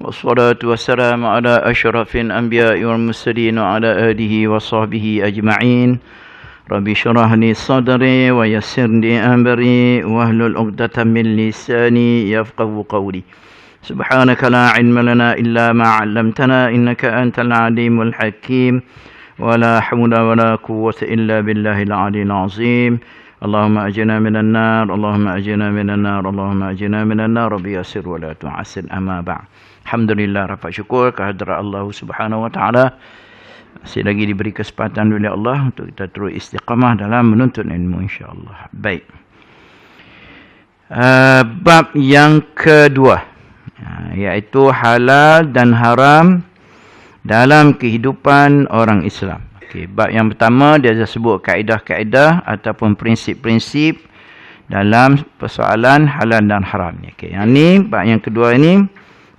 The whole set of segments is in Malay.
والصلاة والسلام على أشرف الأنبياء والمرسلين وعلى آله وصحبه أجمعين. رب اشرح لي صدري ويسر لي أمري واحلل عقدة من لساني يفقهوا قولي. سبحانك لا علم لنا إلا ما علمتنا إنك أنت العليم الحكيم ولا حول ولا قوة إلا بالله العلي العظيم. اللهم أجنا من النار اللهم أجنا من النار اللهم أجنا من النار رب يسر ولا تعسر أما بعد. Alhamdulillah, rapat syukur kehadrat Allah Subhanahu wa taala. Masih lagi diberi kesempatan oleh Allah untuk kita terus istiqamah dalam menuntut ilmu insya-Allah. Baik. Bab yang kedua, iaitu halal dan haram dalam kehidupan orang Islam. Okey, bab yang pertama dia sebut kaedah-kaedah ataupun prinsip-prinsip dalam persoalan halal dan haram. Okey, yang ni bab yang kedua ini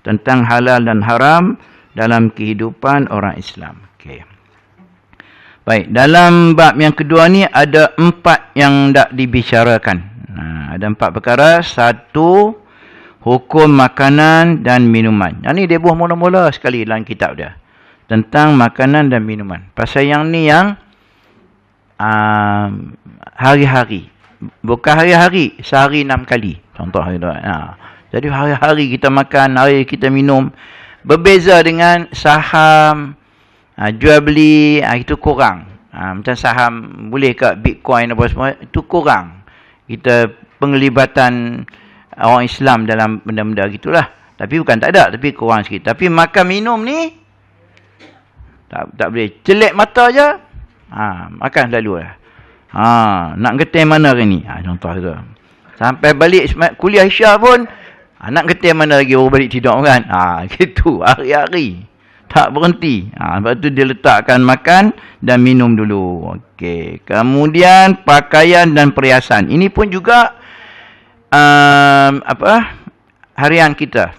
tentang halal dan haram dalam kehidupan orang Islam. Okey. Baik, dalam bab yang kedua ni ada 4 yang dak dibicarakan. Ada 4 perkara. 1, hukum makanan dan minuman. Yang ni dia buah mula-mula sekali dalam kitab dia. Tentang makanan dan minuman. Pasal yang ni yang hari-hari. Bukan hari-hari, sehari 6 kali. Contoh itu. Jadi hari-hari kita makan, hari kita minum. Berbeza dengan saham, jual beli, itu kurang. Macam saham, boleh ke Bitcoin apa semua, itu kurang. Kita penglibatan orang Islam dalam benda-benda gitulah. Tapi bukan tak ada, tapi kurang sikit. Tapi makan minum ni, tak boleh. Celek mata je, makan selalu lah. Nak getih mana hari ni? Contoh tu. Sampai balik kuliah Isya pun, nak getih mana lagi baru balik tidur kan? Gitu, hari-hari. Tak berhenti. Lepas tu dia letakkan makan dan minum dulu. Okey. Kemudian pakaian dan perhiasan. Ini pun juga harian kita.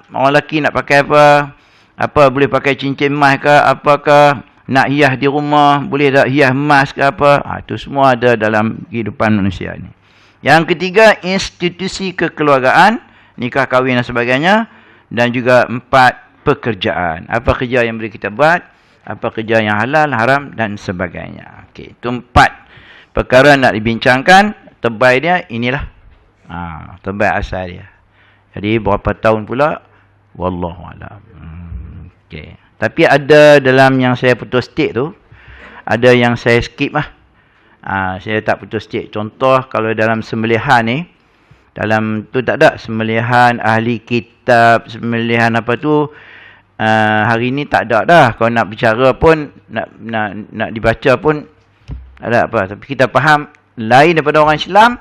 Orang lelaki nak pakai apa? Apa boleh pakai cincin emas ke? Apakah nak hias di rumah? Boleh tak hias emas ke apa? Itu semua ada dalam kehidupan manusia ni. Yang ketiga, institusi kekeluargaan. Nikah, kahwin dan sebagainya. Dan juga 4, pekerjaan. Apa kerja yang boleh kita buat, apa kerja yang halal, haram dan sebagainya. Okey, itu 4 perkara nak dibincangkan. Terbaik dia inilah. Terbaik asal dia. Jadi berapa tahun pula, wallahu alam. Okey. Tapi ada dalam yang saya putus tik tu, ada yang saya skip lah. Saya tak putus tik. Contoh kalau dalam sembelihan ni, dalam tu tak ada sembelihan ahli kitab, sembelihan apa tu, hari ni tak ada dah. Kalau nak bicara pun, nak dibaca pun tak ada apa. Tapi kita faham lain daripada orang Islam,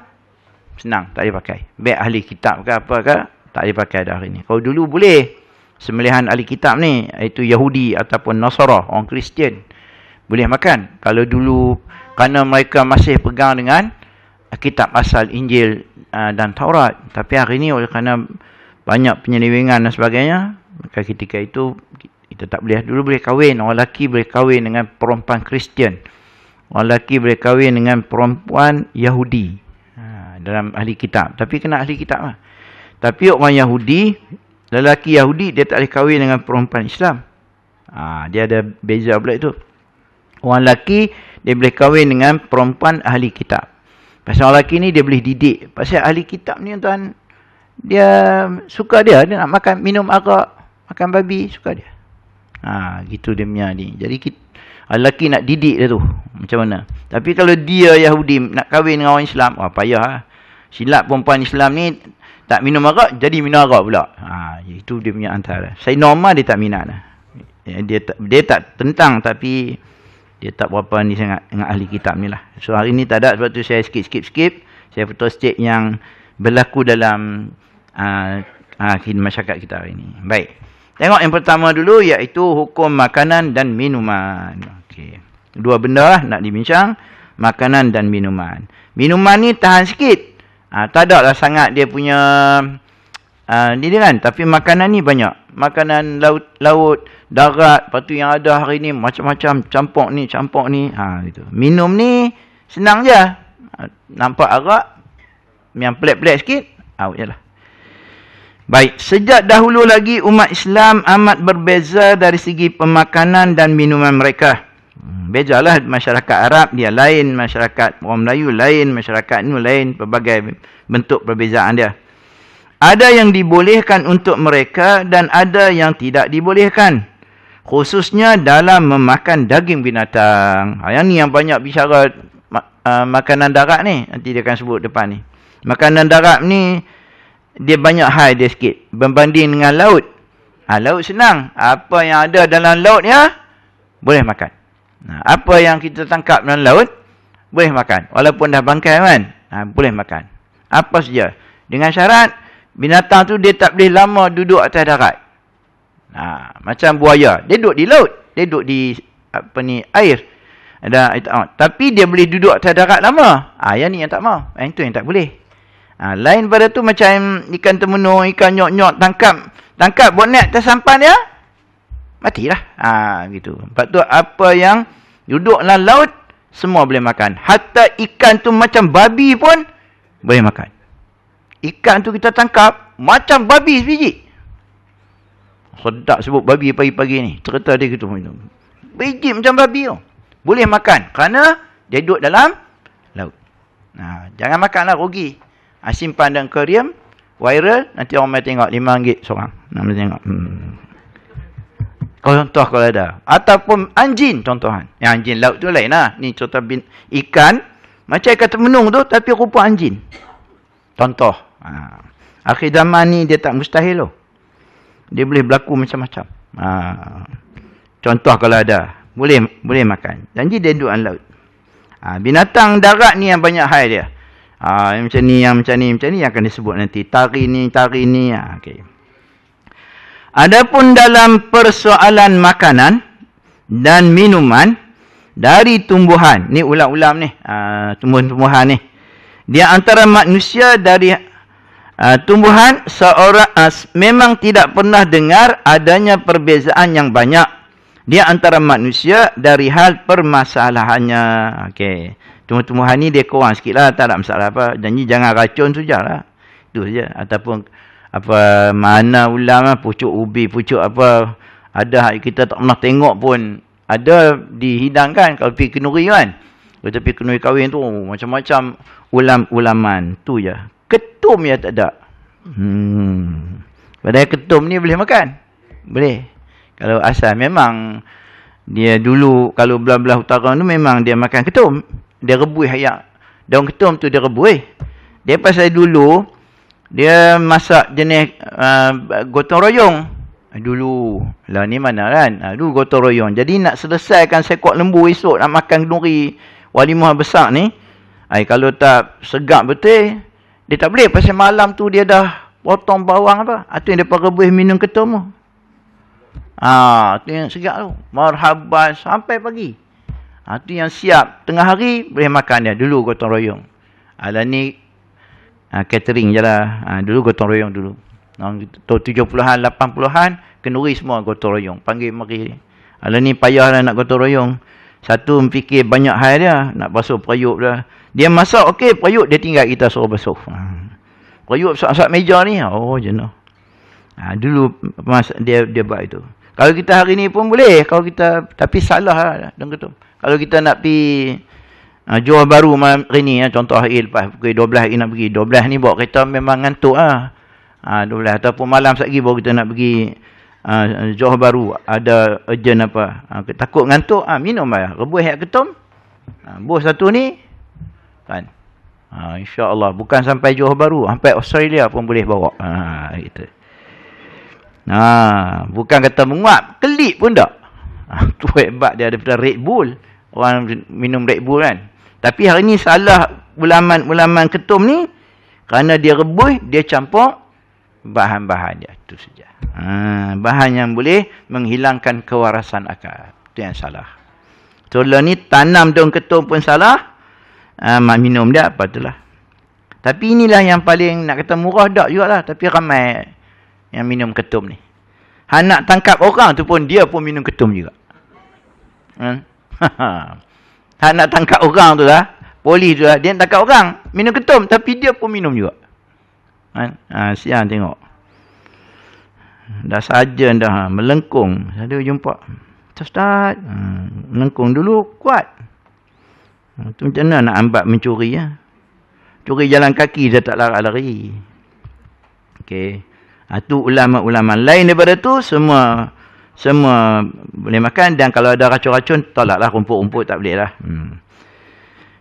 senang, tak boleh pakai. Baik ahli kitab ke apa ke, tak boleh pakai dah hari ni. Kalau dulu boleh sembelihan ahli kitab ni, iaitu Yahudi ataupun Nasara, orang Kristian, boleh makan. Kalau dulu kerana mereka masih pegang dengan kitab asal Injil dan Taurat. Tapi hari ini oleh kerana banyak penyelewengan dan sebagainya, maka ketika itu kita tak boleh. Dulu boleh kahwin, orang lelaki boleh kahwin dengan perempuan Kristian, orang lelaki boleh kahwin dengan perempuan Yahudi dalam ahli kitab. Tapi kena ahli kitab lah. Tapi orang Yahudi, lelaki Yahudi, dia tak boleh kahwin dengan perempuan Islam. Dia ada beza pula itu. Orang lelaki dia boleh kahwin dengan perempuan ahli kitab. Pasal orang lelaki ni dia boleh didik. Pasal ahli kitab ni tuan, dia suka dia nak makan, minum arak, makan babi, suka dia. Gitu dia punya ni. Jadi lelaki nak didik dia tu macam mana. Tapi kalau dia Yahudi nak kahwin dengan orang Islam, payah lah. Silap perempuan Islam ni tak minum arak, jadi minum arak pula. Itu dia punya antara. Saya normal dia tak minat lah. Dia tak tentang, tapi dia tak berapa ni sangat dengan ahli kitab ni lah. So hari ni tak ada, sebab tu saya skip. Saya putus stik yang berlaku dalam masyarakat kita hari ni. Baik. Tengok yang pertama dulu, iaitu hukum makanan dan minuman. Okey. 2 benda lah nak dibincang. Makanan dan minuman. Minuman ni tahan sikit. Tak ada lah sangat dia punya ni dia kan. Tapi makanan ni banyak. Makanan laut, darat, lepas tu yang ada hari ni macam-macam, campur ni. Gitu. Minum ni senang je. Nampak arak, yang pelik-pelik sikit, out je lah. Baik, sejak dahulu lagi umat Islam amat berbeza dari segi pemakanan dan minuman mereka. Bezalah masyarakat Arab, dia lain, masyarakat orang Melayu lain, masyarakat ini lain, pelbagai bentuk perbezaan dia. Ada yang dibolehkan untuk mereka dan ada yang tidak dibolehkan. Khususnya dalam memakan daging binatang. Yang ni yang banyak bicara makanan darat ni. Nanti dia akan sebut depan ni. Makanan darat ni, dia banyak hal dia sikit. Berbanding dengan laut. Laut senang. Apa yang ada dalam laut ya, boleh makan. Apa yang kita tangkap dalam laut, boleh makan. Walaupun dah bangkai kan, boleh makan. Apa saja. Dengan syarat, binatang tu dia tak boleh lama duduk atas darat. Macam buaya. Dia duduk di laut. Dia duduk di air. Tapi dia boleh duduk atas darat lama. Yang ni yang tak mau. Yang tu yang tak boleh. Lain pada tu macam ikan temenung, ikan nyok-nyok, tangkap buat net atas sampan dia, matilah. Gitu. Sebab tu apa yang duduk dalam laut, semua boleh makan. Hatta ikan tu macam babi pun boleh makan. Ikan tu kita tangkap macam babi sebiji. Sedap sebut babi pagi-pagi ni. Cerita dia gitu. Biji macam babi tu. Boleh makan. Kerana dia duduk dalam laut. Jangan makanlah, rugi. Simpan dalam aquarium, viral, nanti orang main tengok RM5 seorang. Nak tengok. Contoh kalau ada. Ataupun anjing contohan. Yang anjing laut tu lain lah. Ni contoh ikan. Macam ikan temenung tu, tapi rupa anjing. Contoh. Akhir zaman ni dia tak mustahil loh. Dia boleh berlaku macam-macam. Contoh kalau ada. Boleh makan. Janji dia duduk dalam laut. Binatang darat ni yang banyak hal dia. Yang macam ni, yang macam ni yang akan disebut nanti. Tari ni. Okay. Adapun dalam persoalan makanan dan minuman dari tumbuhan. Ni ulam-ulam ni. Tumbuhan-tumbuhan ni. Di antara manusia dari tumbuhan, seorang memang tidak pernah dengar adanya perbezaan yang banyak di antara manusia dari hal permasalahannya. Okey. Tumbuh-tumbuhan ni dia kurang sikit lah. Tak ada masalah apa. Janji jangan racun sajalah. Itu saja. Ataupun apa mana ulam, pucuk ubi, pucuk apa. Ada kita tak pernah tengok pun. Ada dihidangkan. Kalau pergi kenuri kan. Kalau pergi kenuri kahwin tu. Macam-macam ulam-ulaman. Tu je. Ketum ya tak ada. Padahal ketum ni boleh makan. Boleh. Kalau asal memang. Dia dulu kalau belah-belah utara tu memang dia makan ketum. Dia rebus ayak. Daun ketum tu dia rebus. Dia pasal dulu, dia masak jenis gotong royong. Dulu. Lah ni mana kan? Dulu gotong royong. Jadi nak selesaikan sekok lembu esok, nak makan kenduri walimah besar ni. Kalau tak segak betul, dia tak boleh. Pasal malam tu dia dah potong bawang apa. Itu yang dia rebus minum ketum tu. Itu yang segak tu. Marhaban sampai pagi. Itu yang siap. Tengah hari boleh makan dia. Dulu gotong royong. Lah ni catering je lah. Dulu gotong royong dulu. 70-an, 80-an, kenduri semua gotong royong. Panggil mari. Lah ni payah lah nak gotong royong. Satu fikir banyak hal dia. Nak basuh periuk dia. Dia masak, okey, periuk dia tinggal kita suruh basuh. Periuk besar-besar meja ni. Jenuh. Dulu dia buat itu. Kalau kita hari ni pun boleh. Kalau kita, tapi salah lah. Kalau kita nak pergi Johor Bahru hari ni, contoh hari lepas pukul 12 hari nak pergi. 12 ni bawa kereta memang ngantuk lah. 12 ataupun malam lagi baru kita nak pergi Johor Bahru. Ada urgent apa. Takut ngantuk, minum lah. Rebus air ketum. Bos satu ni. Kan. InsyaAllah. Bukan sampai Johor Bahru. Sampai Australia pun boleh bawa. Gitu. Bukan kata menguap. Kelip pun tak. Tu hebat dia daripada Red Bull. Orang minum Red Bull kan. Tapi hari ni salah ulaman ketum ni. Kerana dia rebus, dia campur bahan-bahan dia. Itu saja. Bahan yang boleh menghilangkan kewarasan akal. Itu yang salah. Contoh ni tanam daun ketum pun salah. Minum dia apa itulah. Tapi inilah yang paling nak kata murah tak jugalah. Tapi ramai yang minum ketum ni. Nak tangkap orang tu pun dia pun minum ketum juga. Nak tangkap orang tu lah. Polis tu lah. Dia nak tangkap orang. Minum ketum. Tapi dia pun minum juga. Siang tengok. Dah saja dah melengkung. Saya jumpa. Ustaz, melengkung dulu kuat. Tu macam mana nak ambat mencuri ya? Curi jalan kaki dia tak lari-lari. Okey. Tu ulama-ulama lain daripada tu semua boleh makan, dan kalau ada racun-racun tolaklah, rumput-rumput tak boleh lah.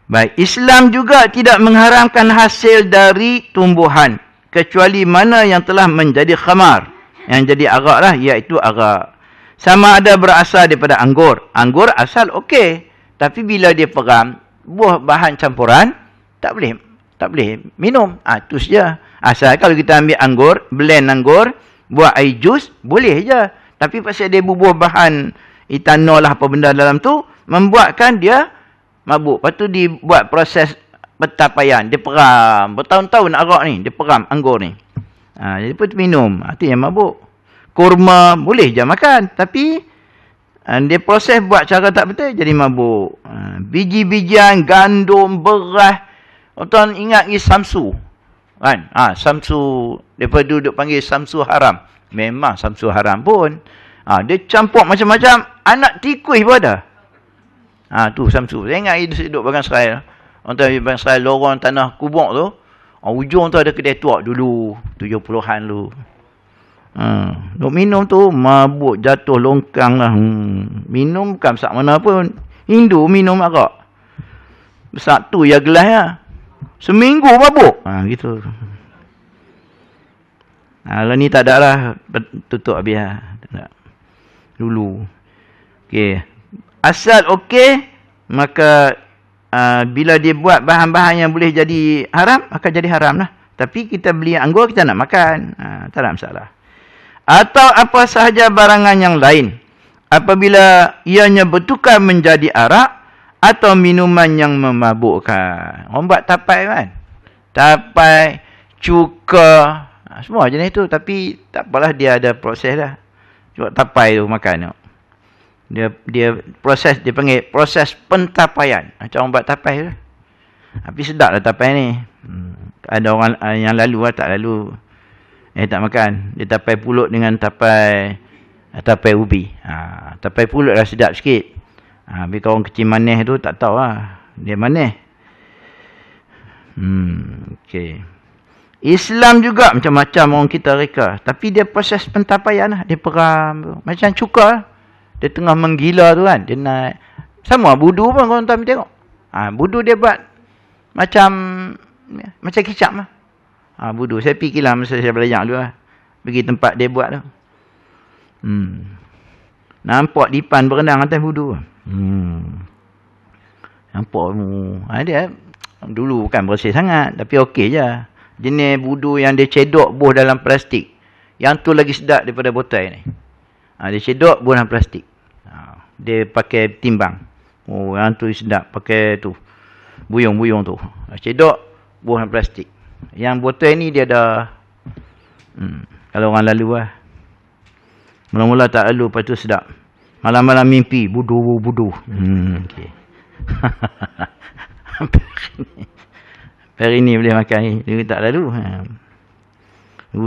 Baik, Islam juga tidak mengharamkan hasil dari tumbuhan kecuali mana yang telah menjadi khamar, yang jadi arak lah, iaitu arak. Sama ada berasal daripada anggur. Anggur asal okey, tapi bila dia peram, buah bahan campuran tak boleh minum. Itu saja. Asal kalau kita ambil anggur, blend anggur, buat air jus, boleh je. Tapi pasal dia bubuh bahan etanol lah apa benda dalam tu, membuatkan dia mabuk. Lepas tu dibuat proses pentapaian. Dia peram. Bertahun-tahun arak ni, dia peram anggur ni. Jadi pun minum. Itu yang mabuk. Kurma boleh je makan. Tapi dia proses buat cara tak betul, jadi mabuk. Biji-bijian, gandum, beras. Tuan ingat ni samsu. Kan? Samsu. Daripada duduk panggil samsu haram. Memang samsu haram pun. Dia campur macam-macam. Anak tikus pun ada. Tu samsu. Saya ingat dia duduk Bagan Serai. Orang tahu Bagan Serai, lorong tanah kubur tu. Ujung tu ada kedai tuak dulu. 70-an dulu. Duk minum tu, mabuk, jatuh longkang lah. Minum bukan besar mana pun. Hindu minum arak. Besar tu ya gelas ya. Seminggu mabuk. Gitu. Kalau ni tak ada lah, tutup habis lah. Dulu. Okey. Asal okey, maka bila dia buat bahan-bahan yang boleh jadi haram, akan jadi haram lah. Tapi kita beli anggur, kita nak makan. Tak ada masalah. Atau apa sahaja barangan yang lain. Apabila ianya bertukar menjadi arak atau minuman yang memabukkan. Orang buat tapai kan? Tapai, cuka, semua jenis tu. Tapi tak apalah, dia ada proses lah. Buat tapai tu makan tu. Dia proses, dia panggil proses pentapaian. Macam orang buat tapai tu. Tapi sedap lah tapai ni. Ada orang yang lalu lah, tak lalu. Tak makan. Dia tapai pulut dengan tapai ubi. Tapai pulut lah sedap sikit. Tapi kalau orang kecil manis tu tak tahu lah. Dia manis. Okay. Islam juga macam-macam orang kita reka. Tapi dia proses pentapaian lah. Dia peram. Macam cuka lah. Dia tengah menggila tu kan. Dia naik. Sama budu pun korang tengok. Budu dia buat macam kicap lah. Budu. Saya pergi lah masa saya belajar dulu lah. Pergi tempat dia buat tu. Nampak dipan berenang atas budu. Nampak. Dia dulu bukan bersih sangat. Tapi okey je. Jenis budu yang dia cedok buah dalam plastik. Yang tu lagi sedap daripada botol ni. Dia cedok buah dalam plastik. Dia pakai timbang. Yang tu sedap. Pakai tu. Buyung-buyung tu. Cedok buah dalam plastik. Yang botol ni dia ada. Kalau orang lalu lah. Mula-mula tak lalu, lepas tu sedap. Malam-malam mimpi. Budu. Okay. Hari ni boleh makan ni. Dia tak lalu.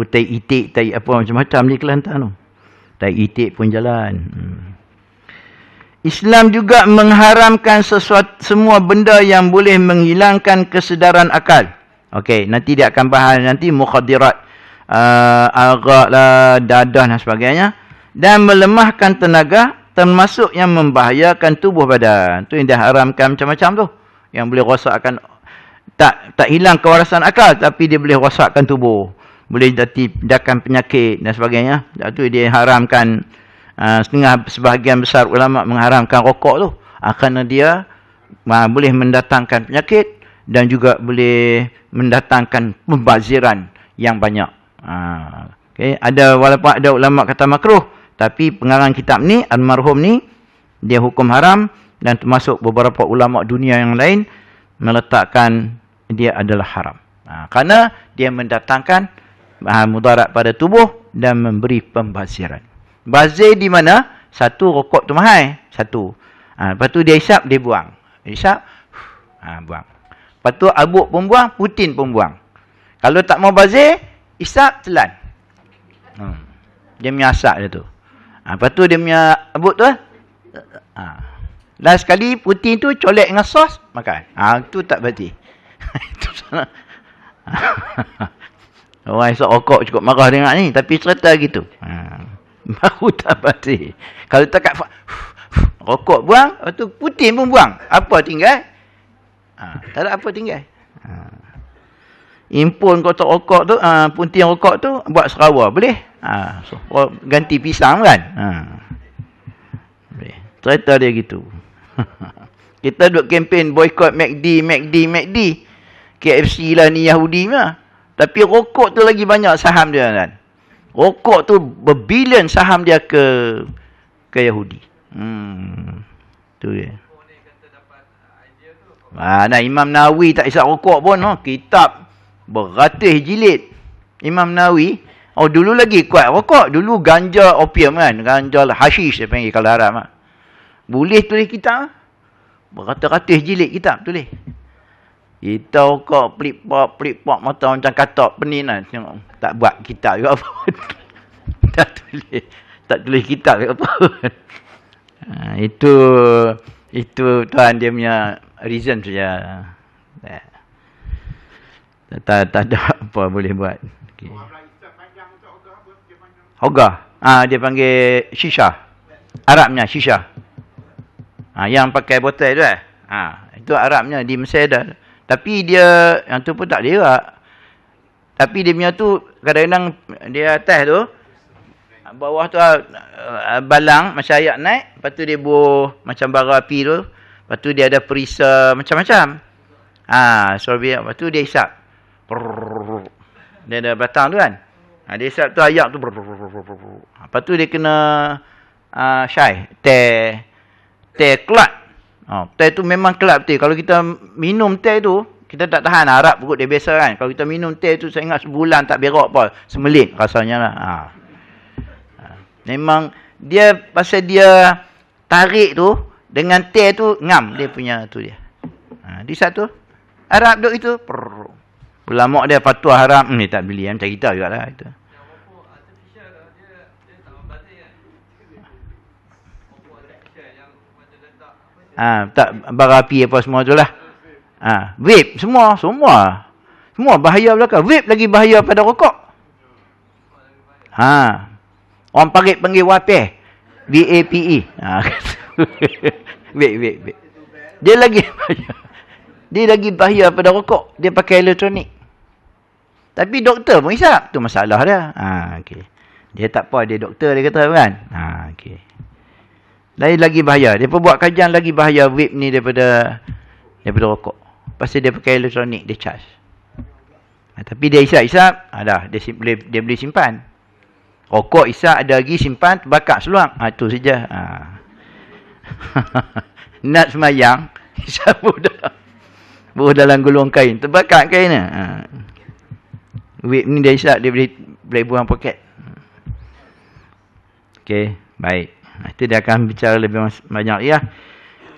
Tai itik, tai apa macam-macam di Kelantan tu. Tai itik pun jalan. Islam juga mengharamkan semua benda yang boleh menghilangkan kesedaran akal. Okey, nanti dia akan bahas nanti mukhadirat, arak lah, dadah dan sebagainya. Dan melemahkan tenaga, termasuk yang membahayakan tubuh badan. Tu yang diharamkan macam-macam tu. Yang boleh rosakkan, tak hilang kewarasan akal, tapi dia boleh rosakkan tubuh. Boleh datang penyakit dan sebagainya. Itu dia haramkan. Sebahagian besar ulama mengharamkan rokok tu. Kerana dia boleh mendatangkan penyakit. Dan juga boleh mendatangkan pembaziran yang banyak. Okay. Walaupun ada ulama kata makruh, tapi pengarang kitab ni, almarhum ni, dia hukum haram. Dan termasuk beberapa ulama dunia yang lain meletakkan dia adalah haram. Kerana dia mendatangkan mudarat pada tubuh dan memberi pembaziran. Bazir di mana? Satu, rokok tu mahal. Satu. Lepas tu dia hisap, dia buang. Hisap, buang. Lepas tu abuk pun buang, putin pun buang. Kalau tak mau bazir, hisap, telan. Dia punya asap dia tu. Lepas tu dia punya rambut tu. Last sekali putih tu colek dengan sos, makan. Tu tak berhenti. Itu sana. Orang esok rokok cukup marah dengar ni. Tapi cerita gitu. Baru tak berhenti. Kalau tak kat rokok buang, lepas tu putih pun buang. Apa tinggal? Tak ada apa tinggal. Impun kotak rokok tu, punting rokok tu, buat serawa. Boleh? So, ganti pisang kan? Boleh. Cerita dia gitu. Kita duk kempen boycott McD. KFC lah ni Yahudi mah. Tapi rokok tu lagi banyak saham dia kan. Rokok tu berbilion saham dia ke Yahudi. Tu dia. Nah, Imam Nawawi tak isap rokok pun. Kitab beratus jilid. Imam Nawawi. Dulu lagi kuat rokok. Dulu ganja opium kan. Ganja hashish dia panggil kalau Arab lah. Boleh tulis kitab. Beratus-ratus jilid kitab tulis. Kita rokok pelip-pop mata macam katak penin lah. Tengok. Tak buat kitab juga apa. Tak tulis kitab juga apa. Itu Tuhan dia punya reason saja. Tak ada apa boleh buat. Okay. Hoga. Dia panggil shisha. Arabnya shisha. Yang pakai botol tu itu Arabnya di Mesir dah. Tapi dia yang tu pun tak lerak. Tapi dia punya tu kadang-kadang dia atas tu bawah tu balang macam ayak naik, lepas tu dia buah macam bara api tu. Lepas tu dia ada perisa macam-macam. Sorbi, lepas tu dia hisap. Dia ada batang tu kan. Dia hisap tu ayak tu. Lepas tu dia kena syai, teh kelat. Teh tu memang kelat betul. Kalau kita minum teh tu, kita tak tahan. Harap perut dia biasa kan. Kalau kita minum teh tu, saya ingat sebulan tak berak apa. Semelit rasanya lah. Memang dia, pasal dia tarik tu, dengan teh tu, ngam dia punya tu dia. Di satu, Arab duk itu. Ulama dia fatwa haram. Ni tak beli macam kita juga lah. Itu. Tak berapi apa semua tu lah. Vape semua bahaya belakang. Vape lagi bahaya pada rokok. Orang panggil wapeh. VAPE. Vape. Dia lagi bahaya pada rokok. Dia pakai elektronik. Tapi doktor pun hisap. Tu masalah dia. Okay. Dia tak apa, dia doktor dia kata kan. Okay. Lagi bahaya. Dia pun buat kajian lagi bahaya vape ni daripada rokok. Pasal dia pakai elektronik, dia charge. Tapi dia hisap, dia boleh simpan. Rokok hisap, ada lagi simpan, terbakar seluang. Itu saja. Nak semayang, hisap buah dalam gulung kain. Terbakar kain. Vape ni dia hisap, dia boleh buang poket. Okey, baik. Itu dia akan bicara lebih banyak. Ya.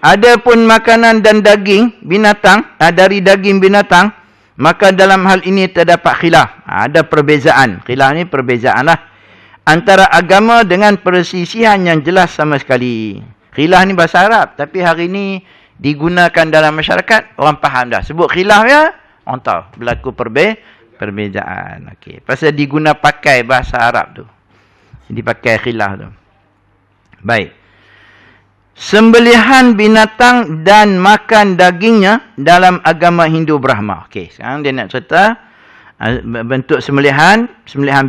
Adapun makanan dan daging binatang, dari daging binatang, maka dalam hal ini terdapat khilaf. Ada perbezaan. Khilaf ni perbezaan lah. Antara agama dengan persisihan yang jelas sama sekali. Khilaf ni bahasa Arab. Tapi hari ni digunakan dalam masyarakat, orang faham dah. Sebut khilaf ya, orang tahu. Berlaku perbezaan. Okay. Pasal diguna pakai bahasa Arab tu. Dipakai khilaf tu. Baik. Sembelihan binatang dan makan dagingnya dalam agama Hindu Brahma. Okey, sekarang dia nak cerita bentuk sembelihan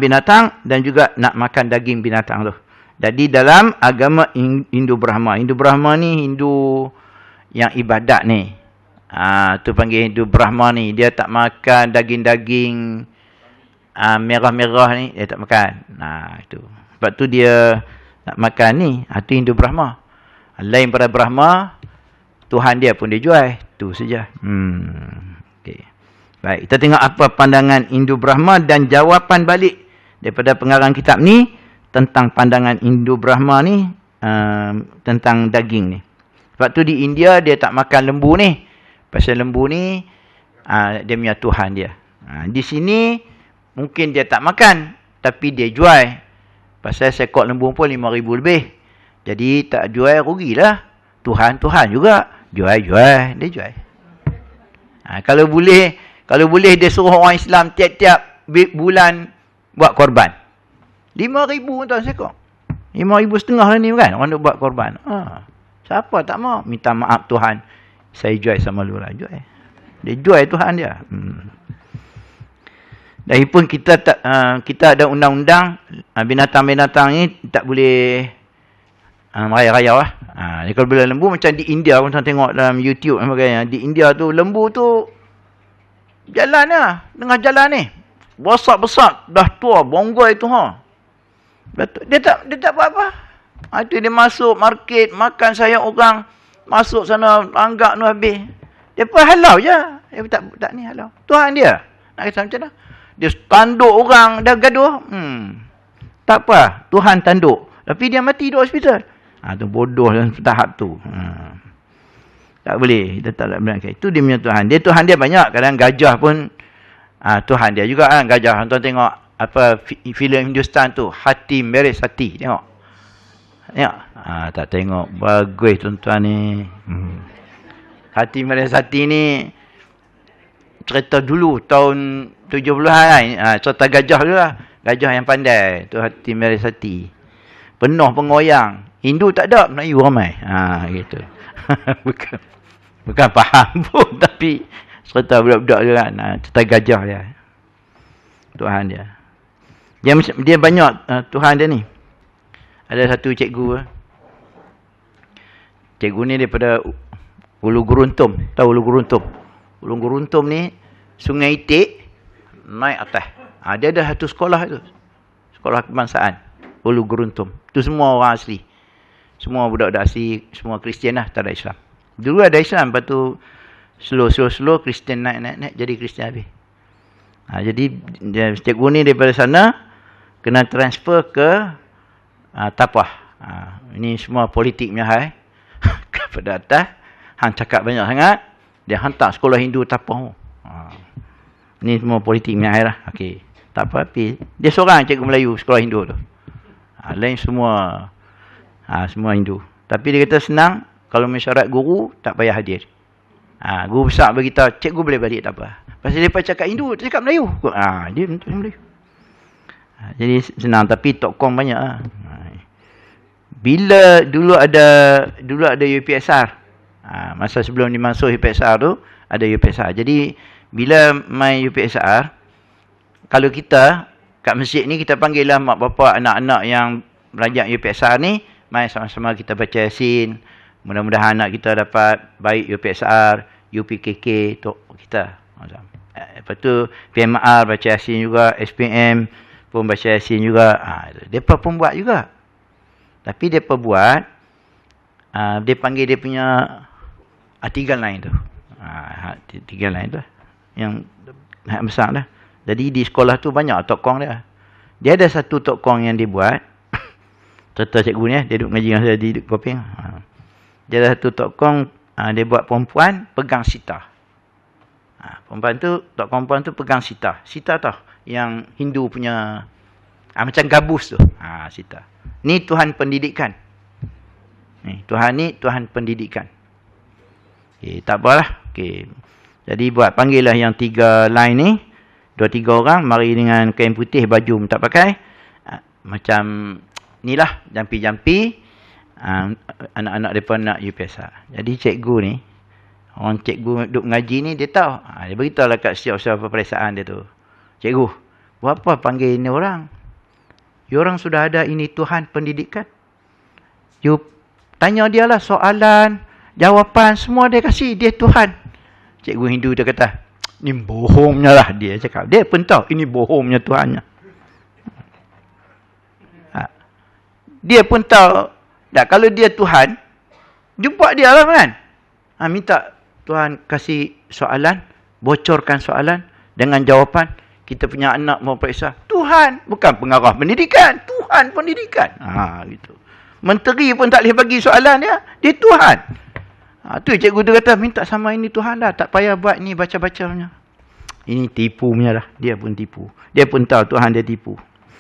binatang dan juga nak makan daging binatang tu. Jadi dalam agama Hindu Brahma. Hindu Brahma ni Hindu yang ibadat ni. Tu panggil Hindu Brahma ni. Dia tak makan daging-daging merah-merah ni, dia tak makan. Itu. Sebab tu dia nak makan ni. Itu Hindu Brahma. Lain pada Brahma, Tuhan dia pun dia jual. Itu saja. Okay. Baik, kita tengok apa pandangan Hindu Brahma dan jawapan balik daripada pengarang kitab ni tentang pandangan Hindu Brahma ni tentang daging ni. Sebab tu di India dia tak makan lembu ni. Pasal lembu ni dia punya Tuhan dia. Di sini mungkin dia tak makan, tapi dia jual. Pasal sekok lembu pun 5,000 lebih. Jadi tak jual rugilah. Tuhan juga. Jual. Dia jual. Kalau boleh dia suruh orang Islam tiap-tiap bulan buat korban. 5,000 tuan sekok. 5,500 lah ni kan. Orang nak buat korban. Siapa tak mau? Minta maaf Tuhan. Saya jual sama lu lah. Jual. Dia jual Tuhan dia. Lagipun kita ada undang-undang binatang-binatang ni tak boleh merayau-rayau lah. Kalau bila lembu macam di India, orang tengok dalam YouTube dan sebagainya. Di India tu lembu tu jalan lah, tengah jalan ni. Besar-besar, dah tua, bonggoi tu Dia tak buat apa. Itu dia masuk market, makan sayur orang, masuk sana, anggap tu habis. Dia pun halau je. Dia tak ni halau. Tuhan dia. Nak kata macam mana? Dia tanduk orang, dah gaduh. Tak apa, Tuhan tanduk. Tapi dia mati di hospital. Tu bodoh dalam tahap tu. Tak boleh. Kita tak boleh. Itu dia punya Tuhan. Tuhan dia banyak. Kadang gajah pun Tuhan dia juga kan. Gajah. Tuan tengok apa filem Hindustan tu. Hati Meres Hati. Tengok. Tak tengok. Bagus tuan-tuan ni. Hati Meres Hati ni cerita dulu tahun 70-an kan. Cerita gajah dulu lah. Gajah yang pandai. Tu Hati Meres Hati. Penuh pengoyang. Hindu tak ada, Melayu ramai. Gitu. Bukan faham pun. Tapi cerita budak-budak dia kan. Cerita gajah dia. Tuhan dia. Dia banyak Tuhan dia ni. Ada satu cikgu. Cikgu ni daripada Ulu Guruntum. Tahu Ulu Guruntum? Ulu Guruntum ni Sungai Itik naik atas. Dia ada satu sekolah tu. Sekolah kebangsaan. Ulu Guruntum. Tu semua orang asli. Semua budak-budak asli. Semua Kristian lah. Tak ada Islam. Dulu ada Islam. Lepas tu slow Kristian naik. Jadi Kristian habis. Jadi cikgu ni daripada sana kena transfer ke Tapah. Ini semua politik punya hal. Kepada atas. Hang cakap banyak sangat. Dia hantar sekolah Hindu Tapah. Ni semua politik punya hal lah. Okey. Tak apa. Dia seorang cikgu Melayu sekolah Hindu tu. Lain semua semua Hindu. Tapi dia kata senang. Kalau mesyuarat guru, tak payah hadir. Guru besar beritahu, cikgu boleh balik, tak apa. Pasal dia cakap Hindu, dia cakap Melayu. Dia Melayu. Jadi senang. Tapi Tok Kong banyak lah. Bila dulu ada UPSR. Masa sebelum dimasuk UPSR tu, ada UPSR. Jadi, bila main UPSR, kalau kita, kat masjid ni, kita panggil lah mak bapak, anak-anak yang belajar UPSR ni, main sama-sama kita baca Yasin. Mudah-mudahan anak kita dapat baik UPSR, UPKK, kita. Lepas tu, PMR baca Yasin juga, SPM pun baca Yasin juga. Mereka pun buat juga. Tapi mereka buat, dia panggil dia punya tiga lain tu. Tiga lain tu. Yang besar dah. Jadi di sekolah tu banyak Tok Kong dia. Dia ada satu Tok Kong yang dia buat. Cerita cikgu ni, dia duduk ngaji dengan saya di Koping. Dia ada satu Tok Kong, dia buat perempuan pegang sitar. Perempuan tu, Tok Kong perempuan tu pegang sitar. Sitar tau, yang Hindu punya, macam gabus tu. Sitar. Ni Tuhan pendidikan. Tuhan ni Tuhan pendidikan. Tak apalah. Jadi panggillah yang tiga line ni. 2-3 orang mari dengan kain putih, baju tak pakai. Macam ni lah, jampi-jampi. Anak-anak mereka nak UPSR. Jadi cikgu ni, orang cikgu duduk mengaji ni, dia tahu. Dia beritahu lah kat siapa peperiksaan dia tu. Cikgu, buat apa panggil ni orang? You orang sudah ada ini Tuhan pendidikan. You tanya dia lah soalan, jawapan, semua dia kasih. Dia Tuhan. Cikgu Hindu dia kata, ni bohongnya lah dia cakap. Dia pun tahu, ini bohongnya Tuhannya. Dia pun tahu, tak, kalau dia Tuhan, jumpa dia lah kan. Minta Tuhan kasih soalan, bocorkan soalan dengan jawapan. Kita punya anak mau periksa. Tuhan, bukan pengarah pendidikan. Tuhan pendidikan. Gitu. Menteri pun tak boleh bagi soalan dia. Dia Tuhan. Tu cikgu tu kata, minta sama ini Tuhan dah. Tak payah buat ni baca-baca punya. Ini tipu punya lah. Dia pun tipu. Dia pun tahu Tuhan dia tipu.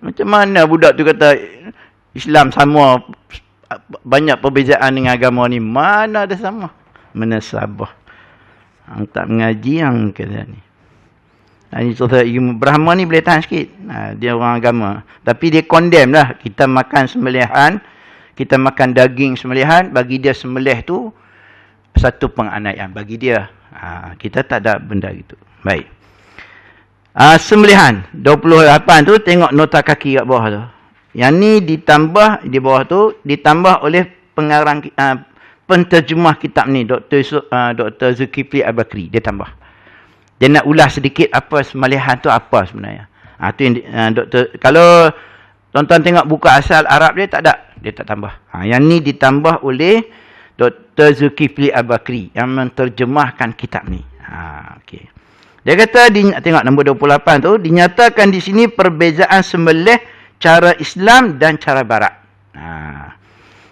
Macam mana budak tu kata Islam sama, banyak perbezaan dengan agama ni? Mana ada sama? Mana sabah. Hang tak mengaji yang kata ni. Ini contoh Brahma ni boleh tahan sikit. Dia orang agama. Tapi dia condemn lah. Kita makan sembelihan, kita makan daging sembelihan, bagi dia sembelih tu satu penganiayaan bagi dia. Kita tak ada benda gitu. Baik. Sembelihan 28 tu, tengok nota kaki kat bawah tu. Yang ni ditambah di bawah tu, ditambah oleh pengarang penterjemah kitab ni, Dr. Zulkifli Al-Bakri. Dia tambah. Dia nak ulas sedikit apa sembelihan tu apa sebenarnya. Tu yang doktor, kalau tuan-tuan tengok buku asal Arab dia tak ada, dia tak tambah. Yang ni ditambah oleh Dr. Zulkifli Al-Bakri yang menterjemahkan kitab ni. Okey. Dia kata, tengok nombor 28 tu, dinyatakan di sini perbezaan sembelih cara Islam dan cara Barat.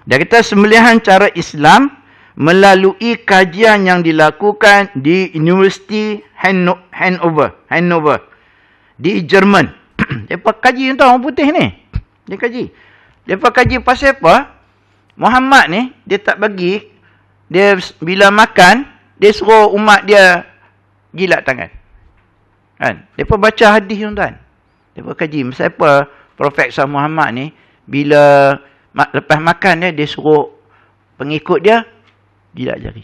Dia kata sembelihan cara Islam melalui kajian yang dilakukan di University Hannover di Jerman. Depa kaji tentang orang putih ni. Dia kaji. Depa kaji pasal apa? Muhammad ni dia tak bagi, dia bila makan dia suruh umat dia jilat tangan. Kan? Depa baca hadis tuan-tuan. Depa kaji pasal apa Profesor Muhammad ni bila lepas makan dia suruh pengikut dia jilat jari.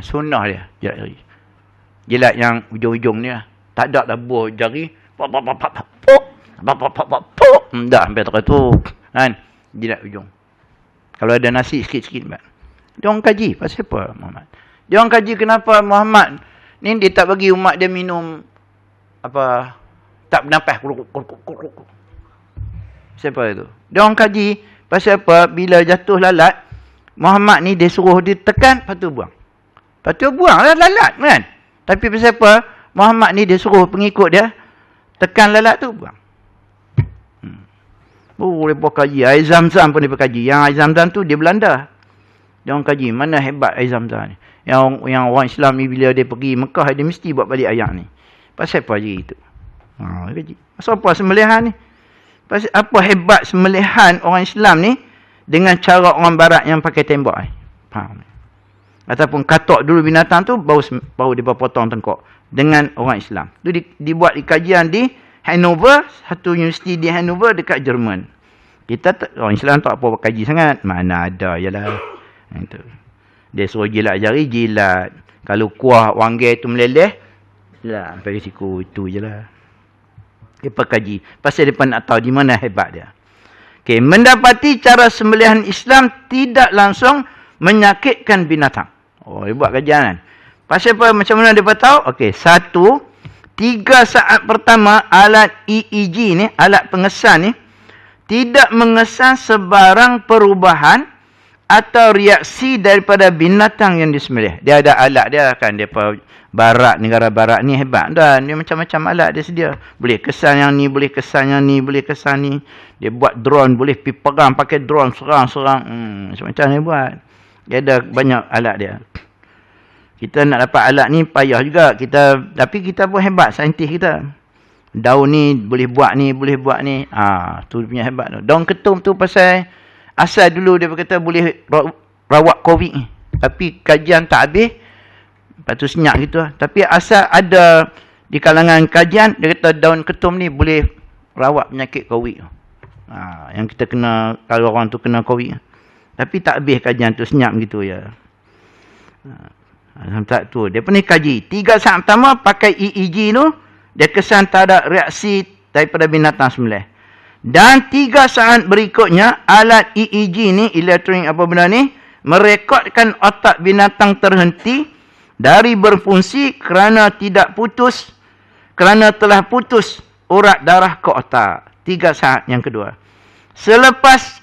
Sunnah dia jilat jari. Jilat yang ujung-ujung ni lah. Tak ada dah buah jari. Tak sampai teratur. Kan? Jilat ujung. Kalau ada nasi sikit-sikit. Dia orang kaji. Pasal apa Muhammad? Dia orang kaji kenapa Muhammad ni dia tak bagi umat dia minum apa, tak bernafas. Siapa itu? Dia orang kaji pasal apa bila jatuh lalat Muhammad ni dia suruh dia tekan, lepas tu buang. Lepas tu buang lah lalat kan. Tapi pasal apa Muhammad ni dia suruh pengikut dia tekan lalat tu, buang. Mereka kaji. Air Zam-Zam pun mereka kaji. Yang air Zam-Zam tu dia Belanda. Dia orang kaji mana hebat air Zam-Zam ni. Yang orang Islam ni bila dia pergi Mekah dia mesti buat balik ayat ni. Pasal apa je itu? Dia kaji. Pasal apa sembelihan ni? Pasal apa hebat sembelihan orang Islam ni dengan cara orang Barat yang pakai tembak ni? Faham? Ataupun katok dulu binatang tu baru dia potong tengkok dengan orang Islam. Tu dibuat di kajian di Hannover, satu universiti di Hannover dekat Jerman. Kita orang Islam tak apa kaji sangat. Mana ada jelah. Itu. Dia suruh jilat jari, jilat. Kalau kuah wanggil tu meleleh, lah sampai siku itu jelah. Depa kaji. Pasal depa nak tahu di mana hebat dia. Okey, mendapati cara sembelihan Islam tidak langsung menyakitkan binatang. Dia buat kajian kan. Pasal apa, macam mana depa tahu? Okey, 3 saat pertama alat EEG ni, alat pengesan ni tidak mengesan sebarang perubahan atau reaksi daripada binatang yang disembelih. Dia ada alat dia kan, depa Barat, negara Barat ni hebat dan dia macam-macam alat dia sedia. Boleh kesan yang ni, boleh kesan yang ni, boleh kesan ni. Dia buat drone, boleh pergi perang pakai drone, serang-serang. Macam-macam dia buat. Dia ada banyak alat dia. Kita nak dapat alat ni payah juga. Tapi kita pun hebat, saintis kita. Daun ni boleh buat ni, boleh buat ni. Tu punya hebat tu. Daun ketum tu pasal asal dulu dia berkata boleh rawat COVID ni. Tapi kajian tak habis. Lepas tu senyap gitu lah. Tapi asal ada di kalangan kajian, dia kata daun ketum ni boleh rawat penyakit COVID. Yang kita kena, kalau orang tu kena COVID. Tapi tak habis kajian tu, senyap gitu ya. Tak tu. Dia pun ni kaji. 3 saat pertama pakai EEG tu, dia kesan tak ada reaksi daripada binatang sembelih. Dan 3 saat berikutnya, alat EEG ni, elektronik apa benda ni, merekodkan otak binatang terhenti dari berfungsi kerana telah putus urat darah ke otak. 3 saat yang kedua. Selepas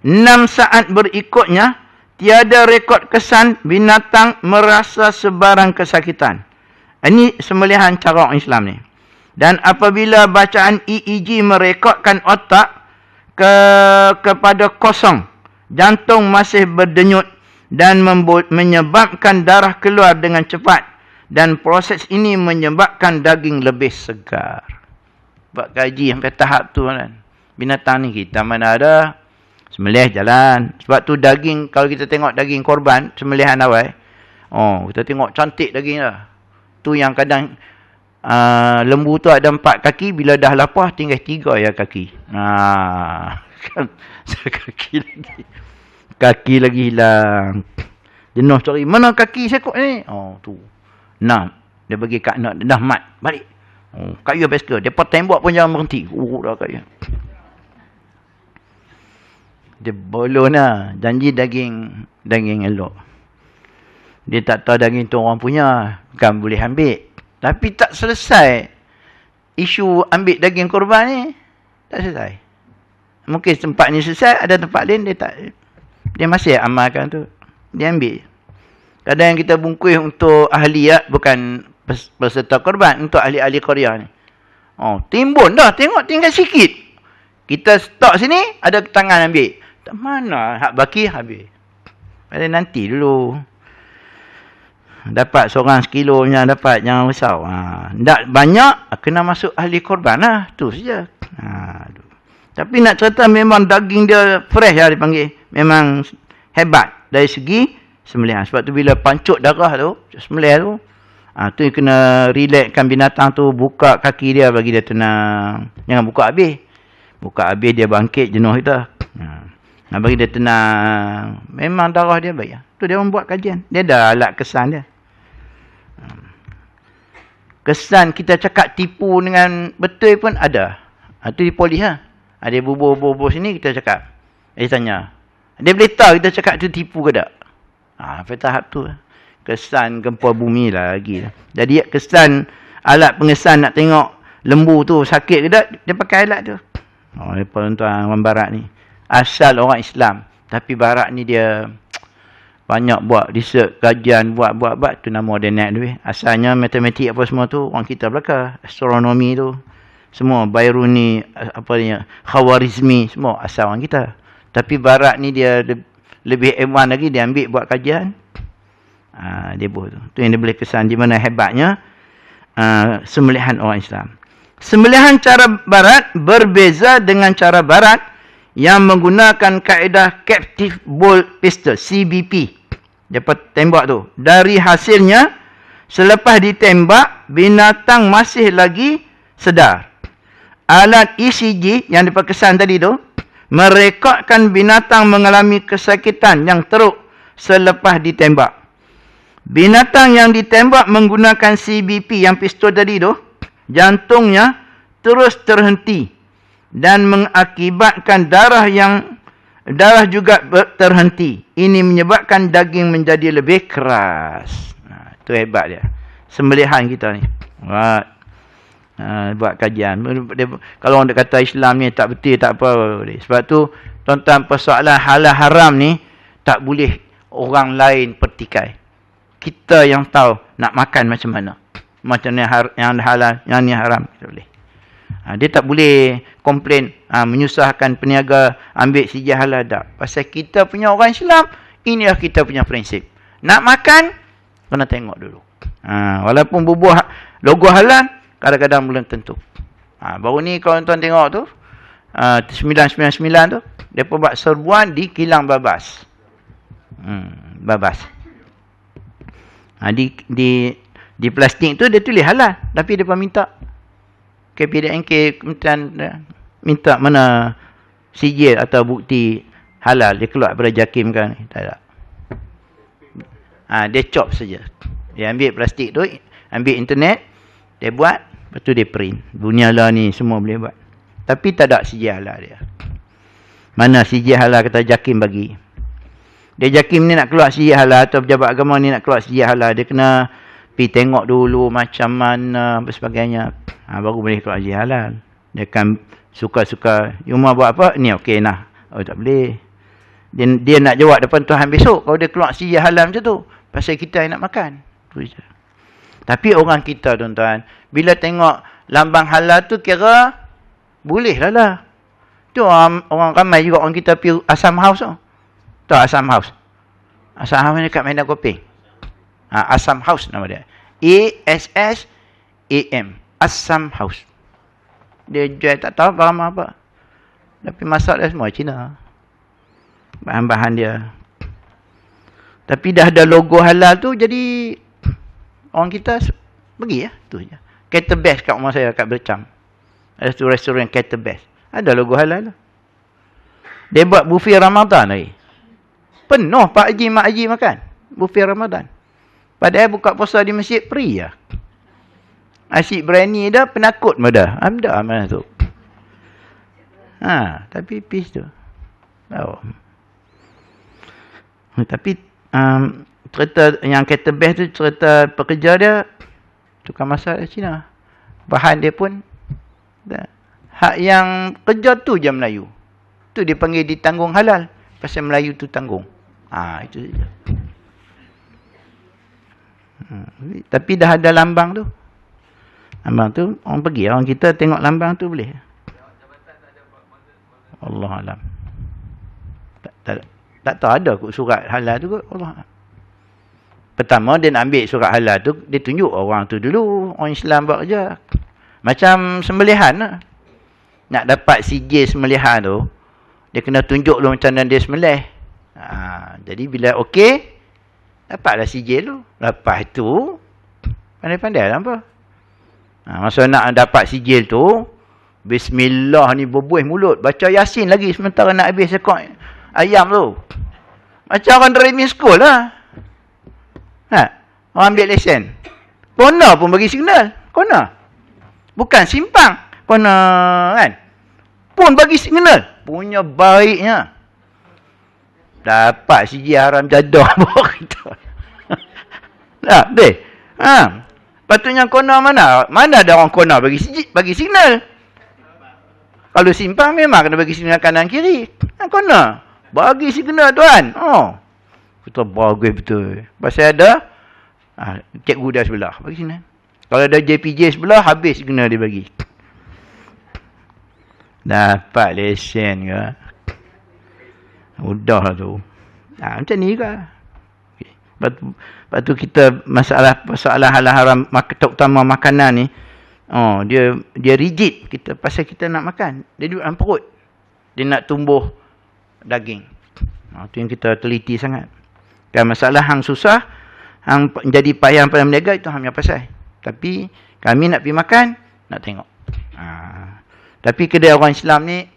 6 saat berikutnya, tiada rekod kesan binatang merasa sebarang kesakitan. Ini sembelihan cara orang Islam ni. Dan apabila bacaan EEG merekodkan otak kepada kosong, jantung masih berdenyut dan menyebabkan darah keluar dengan cepat. Dan proses ini menyebabkan daging lebih segar. buat kaji sampai tahap tu kan. Binatang ni kita mana ada sembelih jalan. Sebab tu daging, kalau kita tengok daging korban, sembelihan awal, kita tengok cantik daging dah. Tu yang kadang lembu tu ada 4 kaki, bila dah lapah tinggal 3 ya kaki. Kan kaki lagi hilang. Jenuh cari, mana kaki sekok ni? Tu. Nah, dia bagi kat nak, dah mat, balik. Kayu best ke? Depa tembak pun jangan berhenti. Dah kayu. Dia bolon lah. Janji daging elok. Dia tak tahu daging tu orang punya. Bukan boleh ambil. Tapi tak selesai. Isu ambil daging korban ni. Tak selesai. Mungkin tempat ni selesai. Ada tempat lain dia tak. Dia masih amalkan tu. Dia ambil. Kadang yang kita bungkus untuk ahli ya. Bukan peserta korban. Untuk ahli-ahli Korea ni. Timbun dah. Tengok tinggal sikit. Kita stok sini. Ada tangan ambil. Tak mana. Hak baki habis. Pada nanti dulu. Dapat seorang sekilo punya dapat. Jangan risau. Tak banyak. Kena masuk ahli korban lah. Tu saja. Tapi nak cerita memang daging dia fresh lah dipanggil. Memang hebat. Dari segi sembelihan. Sebab tu bila pancuk darah tu. Sembelih tu. Tu kena relaxkan binatang tu. Buka kaki dia bagi dia tenang. Jangan buka habis. Buka habis dia bangkit jenuh kita. Bagi dia tenang. Memang darah dia baik. Tu dia membuat kajian. Dia ada alat kesan dia. Kesan kita cakap tipu dengan betul pun ada. Tu di polis lah. Ada bubur-bubur sini kita cakap. Dia tanya. Dia boleh tahu kita cakap tu tipu ke tak? Sampai tahap tu. Kesan gempa bumi lah lagi. Jadi kesan alat pengesan nak tengok lembu tu sakit ke tak, dia pakai alat tu. Tuan-tuan orang barat ni. Asal orang Islam. Tapi barat ni dia banyak buat research, kajian, buat tu nama dia naik duit. Asalnya matematik apa semua tu orang kita belakang. Astronomi tu semua Bairuni, Khawarizmi semua asal orang kita. Tapi barat ni dia lebih advance lagi, dia ambil buat kajian. Dia buat tu. Tu yang dia boleh kesan di mana hebatnya sembelihan orang Islam. Sembelihan cara barat berbeza dengan cara barat yang menggunakan kaedah captive bull pistol, CBP. Dapat tembak tu. Dari hasilnya, selepas ditembak, binatang masih lagi sedar. Alat ECG yang diperkesan tadi tu, merekodkan binatang mengalami kesakitan yang teruk selepas ditembak. Binatang yang ditembak menggunakan CBP yang pistol tadi tu, jantungnya terus terhenti dan mengakibatkan darah juga terhenti. Ini menyebabkan daging menjadi lebih keras. Itu hebat dia. Sembelihan kita ni. Buat kajian. Kalau orang kata Islam ni tak betul, tak apa. Sebab tu, tuan-tuan, persoalan halal haram ni tak boleh orang lain pertikai. Kita yang tahu nak makan macam mana. Macam ni yang halal, yang ni haram. Kita boleh. Dia tak boleh komplain, menyusahkan peniaga ambil sijil halal tak. Pasal kita punya orang Islam, inilah kita punya prinsip. Nak makan, kena tengok dulu. Walaupun bubuh logo halal, kadang-kadang belum tentu. Baru ni kalau tuan tengok tu, 999 tu, mereka buat serbuan di kilang Babas. Babas. Di plastik tu dia tulis halal, tapi dia minta KPDNK minta mana sijil atau bukti halal. Dia keluar daripada JAKIM kan. Tak ada. Dia chop saja. Dia ambil plastik tu, ambil internet, dia buat, lepas tu dia print. Dunia lah ni semua boleh buat. Tapi tak ada sijil halal dia. Mana sijil halal kata JAKIM bagi. Dia JAKIM ni nak keluar sijil halal atau pejabat agama ni nak keluar sijil halal, dia kena pergi tengok dulu macam mana apa sebagainya. Baru boleh keluar sijil halal. Dia akan suka-suka. Umar buat apa? Ni okey nah. Tak boleh. Dia nak jawab depan Tuhan besok kalau dia keluar sijil halal macam tu. Pasal kita yang nak makan. Tapi orang kita tuan-tuan, bila tengok lambang halal tu kira boleh lah. Tu orang ramai juga orang kita pergi Asam House tu. Tahu Asam House? Asam House ni dekat Medan Kopeng. Asam House nama dia. ASSAM. Asam House. Dia jual tak tahu barang apa. Tapi masak dia semua Cina. Bahan-bahan dia. Tapi dah ada logo halal tu, jadi orang kita pergi ya. Tu je. Cater Best kat rumah saya, kat Bercam. Ada tu restoran Cater Best. Ada logo halal tu. Dia buat buffet Ramadan lagi. Penuh Pak Haji, Mak Haji makan. Buffet Ramadan. Padahal buka puasa di masjid, free lah. Asyik berani dah, penakut pun dah. Ada mana tu. Tapi peace tu. Oh. Tapi cerita yang Cater Best tu, cerita pekerja dia, tukang masak dari Cina. Bahan dia pun, hak yang kerja tu je Melayu. Tu dia panggil ditanggung halal. Pasal Melayu tu tanggung. Itu saja. Tapi dah ada lambang tu. Lambang tu, orang pergi. Orang kita tengok lambang tu boleh. Allah alam. Tak tahu ada kot surat halal tu kot. Allah. Pertama dia nak ambil surat halal tu, dia tunjuk orang tu dulu. Orang Islam buat kerja. Macam sembelihan lah. Nak dapat sijil sembelihan tu, dia kena tunjuk dulu macam mana dia sembelih. Jadi bila okey, dapatlah sijil tu. Lepas tu, pandai-pandai lah apa. Masa nak dapat sijil tu, Bismillah ni berbuih mulut. Baca Yasin lagi sementara nak habis ekor ayam tu. Macam orang driving school lah. Orang ambil lesen. Kona pun bagi signal. Kona. Bukan simpang. Kona kan. Pun bagi signal. Punya baiknya. Dapat sijil haram jadah pun kita. Tak, deh. Patutnya kona mana? Mana ada orang kona bagi signal? Kalau simpang memang kena bagi signal kanan kiri. Kona. Bagi signal tuan. Kita bagus betul. Pasal ada cikgu dah sebelah. Bagi signal. Kalau ada JPJ sebelah, habis signal dia bagi. Dapat lesen ke? Mudah lah tu. Macam ni ke? Lepas tu kita masalah halal haram, terutama makanan ni, dia rigid kita pasal kita nak makan. Dia duduk dalam perut. Dia nak tumbuh daging. Itu yang kita teliti sangat. Dan masalah hang susah, hang jadi payah pada meniaga, itu hang punya pasal. Tapi kami nak pergi makan, nak tengok. Tapi kedai orang Islam ni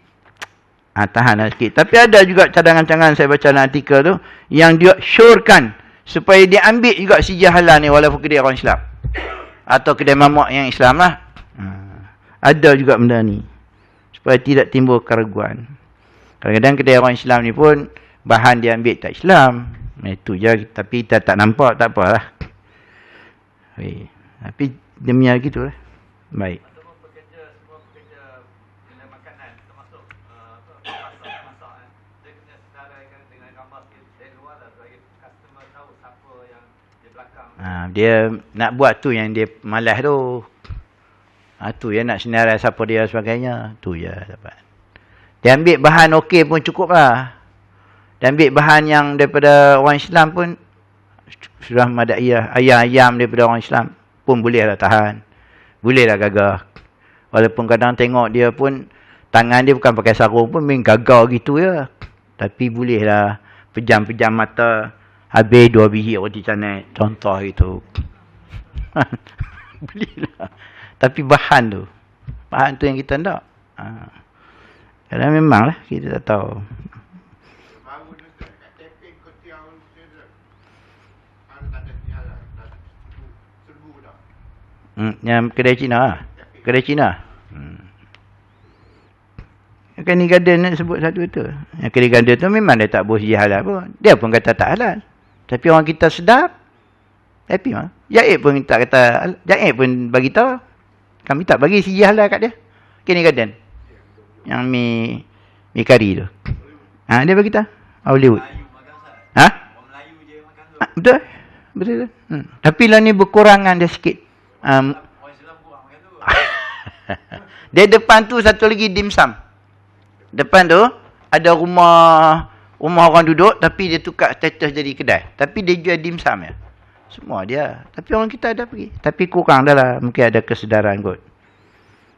tahanlah sikit. Tapi ada juga cadangan-cadangan saya baca dalam artikel tu, yang dia syorkan supaya dia ambil juga sijil halal ni walaupun kedai orang Islam. Atau kedai mamak yang Islam lah. Ada juga benda ni. Supaya tidak timbul keraguan. Kadang-kadang kedai orang Islam ni pun bahan dia ambil tak Islam. Itu je. Tapi kita tak nampak, tak apalah. Tapi demi gitu lah. Baik. Dia nak buat tu yang dia malas tu. Tu yang nak senarai siapa dia sebagainya. Tu je dapat. Dia ambil bahan okey pun cukup lah. Dia ambil bahan yang daripada orang Islam pun sudah madaiah. Ayam-ayam daripada orang Islam pun boleh lah tahan. Boleh lah gagah. Walaupun kadang tengok dia pun, tangan dia bukan pakai sarung pun main gagah gitu ya. Tapi boleh lah. Pejam-pejam mata. Habis 2 biji roti canai. Contoh itu. Belilah. Tapi bahan tu. Bahan tu yang kita nak. Kadang memang lah. Kita tak tahu. Yang kedai Cina lah. Kedai Cina. Kan ni garden nak sebut satu tu. Yang kedai garden tu memang dia tak boleh sijil halal pun. Dia pun kata tak halal. Tapi orang kita sedap, happy mah. Jaib pun tak kata, Jaib pun bagi tahu. Kami tak bagi sijil halal kat dia. Kini garden. Yang mi kari tu. Dia bagi tahu. Hollywood. Betul. Betul. Tapi lah ni berkurangan dia sikit. Dia depan tu satu lagi dimsum. Depan tu ada rumah orang duduk, tapi dia tukar status jadi kedai. Tapi dia jual dimsum ya. Semua dia. Tapi orang kita ada pergi. Tapi kurang dah lah. Mungkin ada kesedaran kot.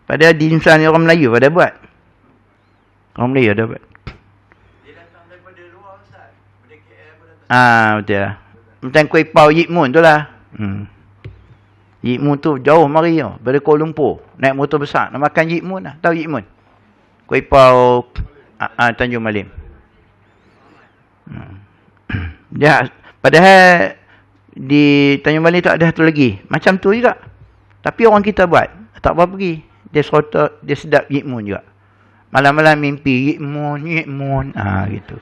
Padahal di Indonesia ni orang Melayu pada buat. Orang Melayu ada buat. Dia datang daripada luar Ustaz. Daripada KL pun datang. Betul lah. Macam kuih pau Yikmun tu lah. Yikmun tu jauh mari tau. Dari Kuala Lumpur. Naik motor besar. Nak makan Yikmun lah. Tahu Yikmun? Kuih pau Tanjung Malim. Dia, padahal di Tanjung Malim tu ada satu lagi. Macam tu juga. Tapi orang kita buat. Tak apa pergi. Dia serota, dia sedap Yikmun juga. Malam-malam mimpi Yikmun. Gitu.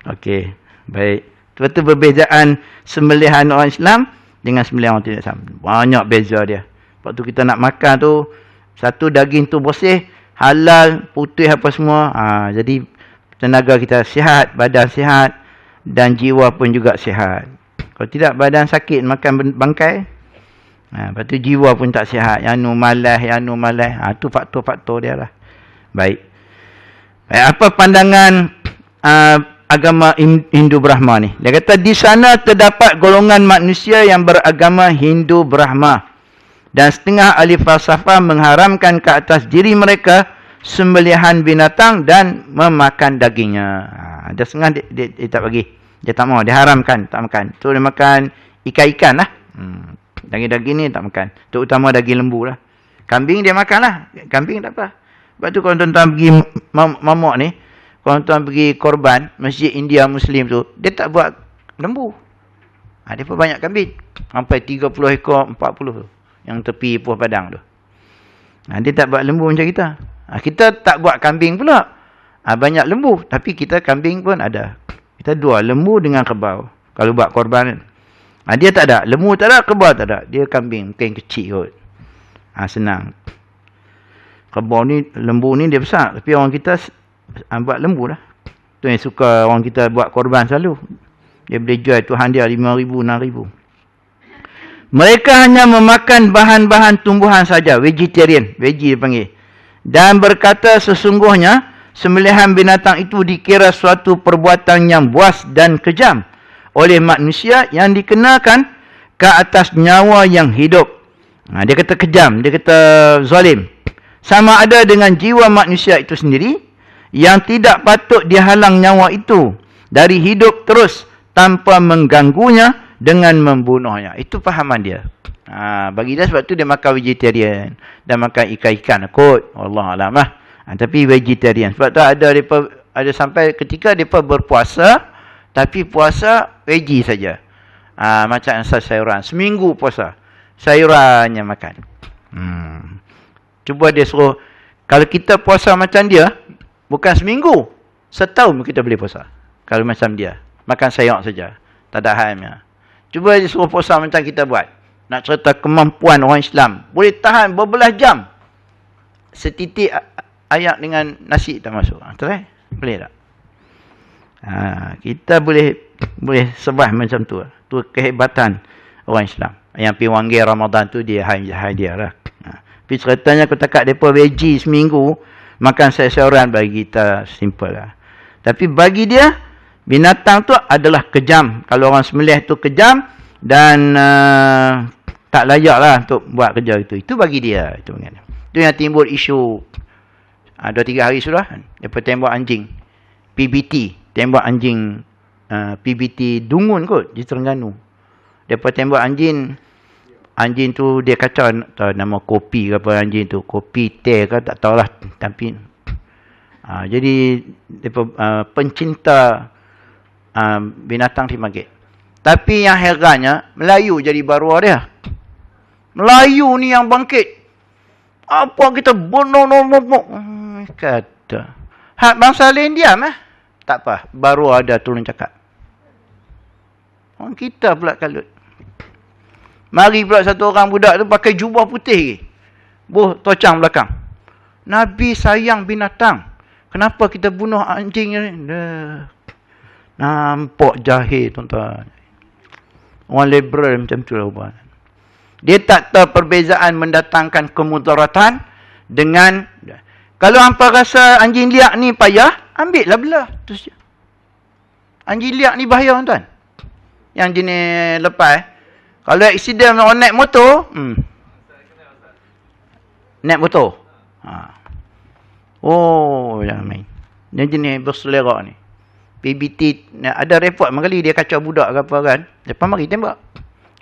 Okey, baik. Itu perbezaan sembelihan orang Islam dengan sembelihan orang tidak Islam. Banyak beza dia. Sebab tu kita nak makan tu, satu daging tu bersih, halal, putih apa semua. Jadi tenaga kita sihat, badan sihat dan jiwa pun juga sihat. Kalau tidak badan sakit makan bangkai. Lepas tu jiwa pun tak sihat. Yang malas. Itu faktor-faktor dia lah. Baik. Apa pandangan agama Hindu Brahma ni? Dia kata di sana terdapat golongan manusia yang beragama Hindu Brahma. Dan setengah ahli falsafah mengharamkan ke atas diri mereka sembelihan binatang dan memakan dagingnya. Ada setengah dia tak bagi. Dia tak mau. Dia haramkan. Tak makan. So dia makan ikan-ikan lah. Daging-daging ni tak makan. Terutama daging lembu lah. Kambing dia makan lah. Kambing tak apa. Sebab tu kalau tuan-tuan pergi mamak ni. Kalau tuan-tuan pergi korban. Masjid India Muslim tu. Dia tak buat lembu. Dia pun banyak kambing. Sampai 30 ekor, 40 tu. Yang tepi Puah Padang tu. Dia tak buat lembu macam kita. Kita tak buat kambing pula. Banyak lembu. Tapi kita kambing pun ada. Kita dua. Lembu dengan kerbau. Kalau buat korban kan. Dia tak ada. Lembu tak ada, kerbau tak ada. Dia kambing. Mungkin kecil kot. Senang. Kerbau ni, lembu ni dia besar. Tapi orang kita buat lembu lah. Tu yang suka orang kita buat korban selalu. Dia boleh jual Tuhan dia 5,000, 6,000. Mereka hanya memakan bahan-bahan tumbuhan saja. Vegetarian. Veggie dia panggil. Dan berkata sesungguhnya, sembelihan binatang itu dikira suatu perbuatan yang buas dan kejam oleh manusia yang dikenakan ke atas nyawa yang hidup. Dia kata kejam, dia kata zalim. Sama ada dengan jiwa manusia itu sendiri yang tidak patut dihalang nyawa itu dari hidup terus tanpa mengganggunya dengan membunuhnya. Itu fahaman dia. Bagi dia sebab tu dia makan vegetarian dan makan ikan-ikan kot. Wallahualam lah. Tapi vegetarian. Sebab tu ada sampai ketika mereka berpuasa. Tapi puasa veggie saja. Macam sayuran. Seminggu puasa. Sayurannya makan. Cuba dia suruh. Kalau kita puasa macam dia. Bukan seminggu. Setahun kita boleh puasa. Kalau macam dia. Makan sayur saja. Tak ada halnya. Cuba dia suruh puasa macam kita buat. Nak cerita kemampuan orang Islam. Boleh tahan berbelas jam. Setitik ayak dengan nasi tak masuk. Try? Boleh tak? Kita boleh sebah macam tu. Tu kehebatan orang Islam. Yang pergi wanggil Ramadan tu dia hadiah lah. Tapi ceritanya aku takut mereka veggie seminggu. Makan sayur-sayuran bagi kita simple lah. Tapi bagi dia, binatang tu adalah kejam. Kalau orang sembelih tu kejam. Dan tak layak lah untuk buat kerja itu. Itu bagi dia. Itu yang timbul isu. 2-3 hari sudah. Mereka tembak anjing. PBT. Tembak anjing PBT Dungun kot di Terengganu. Depa tembak anjing. Anjing tu dia kacau tahu nama kopi ke apa anjing tu. Kopi teh ke tak tahulah. Tapi jadi depa pencinta binatang dimagik. Tapi yang herannya Melayu jadi baruah dia. Melayu ni yang bangkit. Apa kita bunuh kata. Hak bangsa lain diam tak apa, baru ada turun cakap. Orang kita pula kalut. Mari pula satu orang budak tu pakai jubah putih. Tocang belakang. Nabi sayang binatang. Kenapa kita bunuh anjing ni? Nampak jahil tuan-tuan. Orang liberal macam tu lah. Dia tak tahu perbezaan mendatangkan kemudaratan dengan... Kalau hampa rasa anjing liak ni payah, ambillah belah. Terus anjing liak ni bahaya tuan. Yang jenis lepas. Kalau aksiden orang naik motor, Naik motor. Oh, jangan main. Yang jenis berselera ni. PBT, ada report kali dia kacau budak ke apa kan. Lepas mari tembak.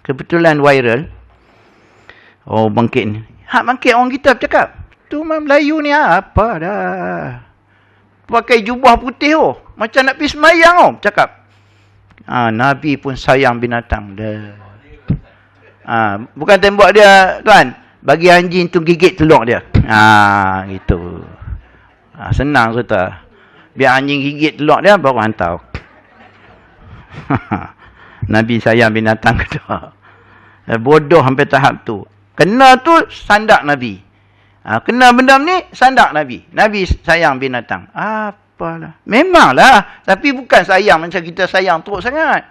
Kebetulan viral. Oh, bangkit ni. Hak bangkit orang kita bercakap. Tu Melayu ni apa dah. Pakai jubah putih oh. Macam nak pergi semayang oh. Bercakap. Nabi pun sayang binatang dah. Bukan tembak dia tuan. Bagi anjing tu gigit telur dia. Gitu. Senang kata. Biar anjing gigit telur dia baru hantar. Nabi sayang binatang kata. Bodoh sampai tahap tu. Kena tu sandak Nabi. Kena benda ni sandak Nabi. Nabi sayang binatang. Apalah. Memanglah. Tapi bukan sayang macam kita sayang teruk sangat.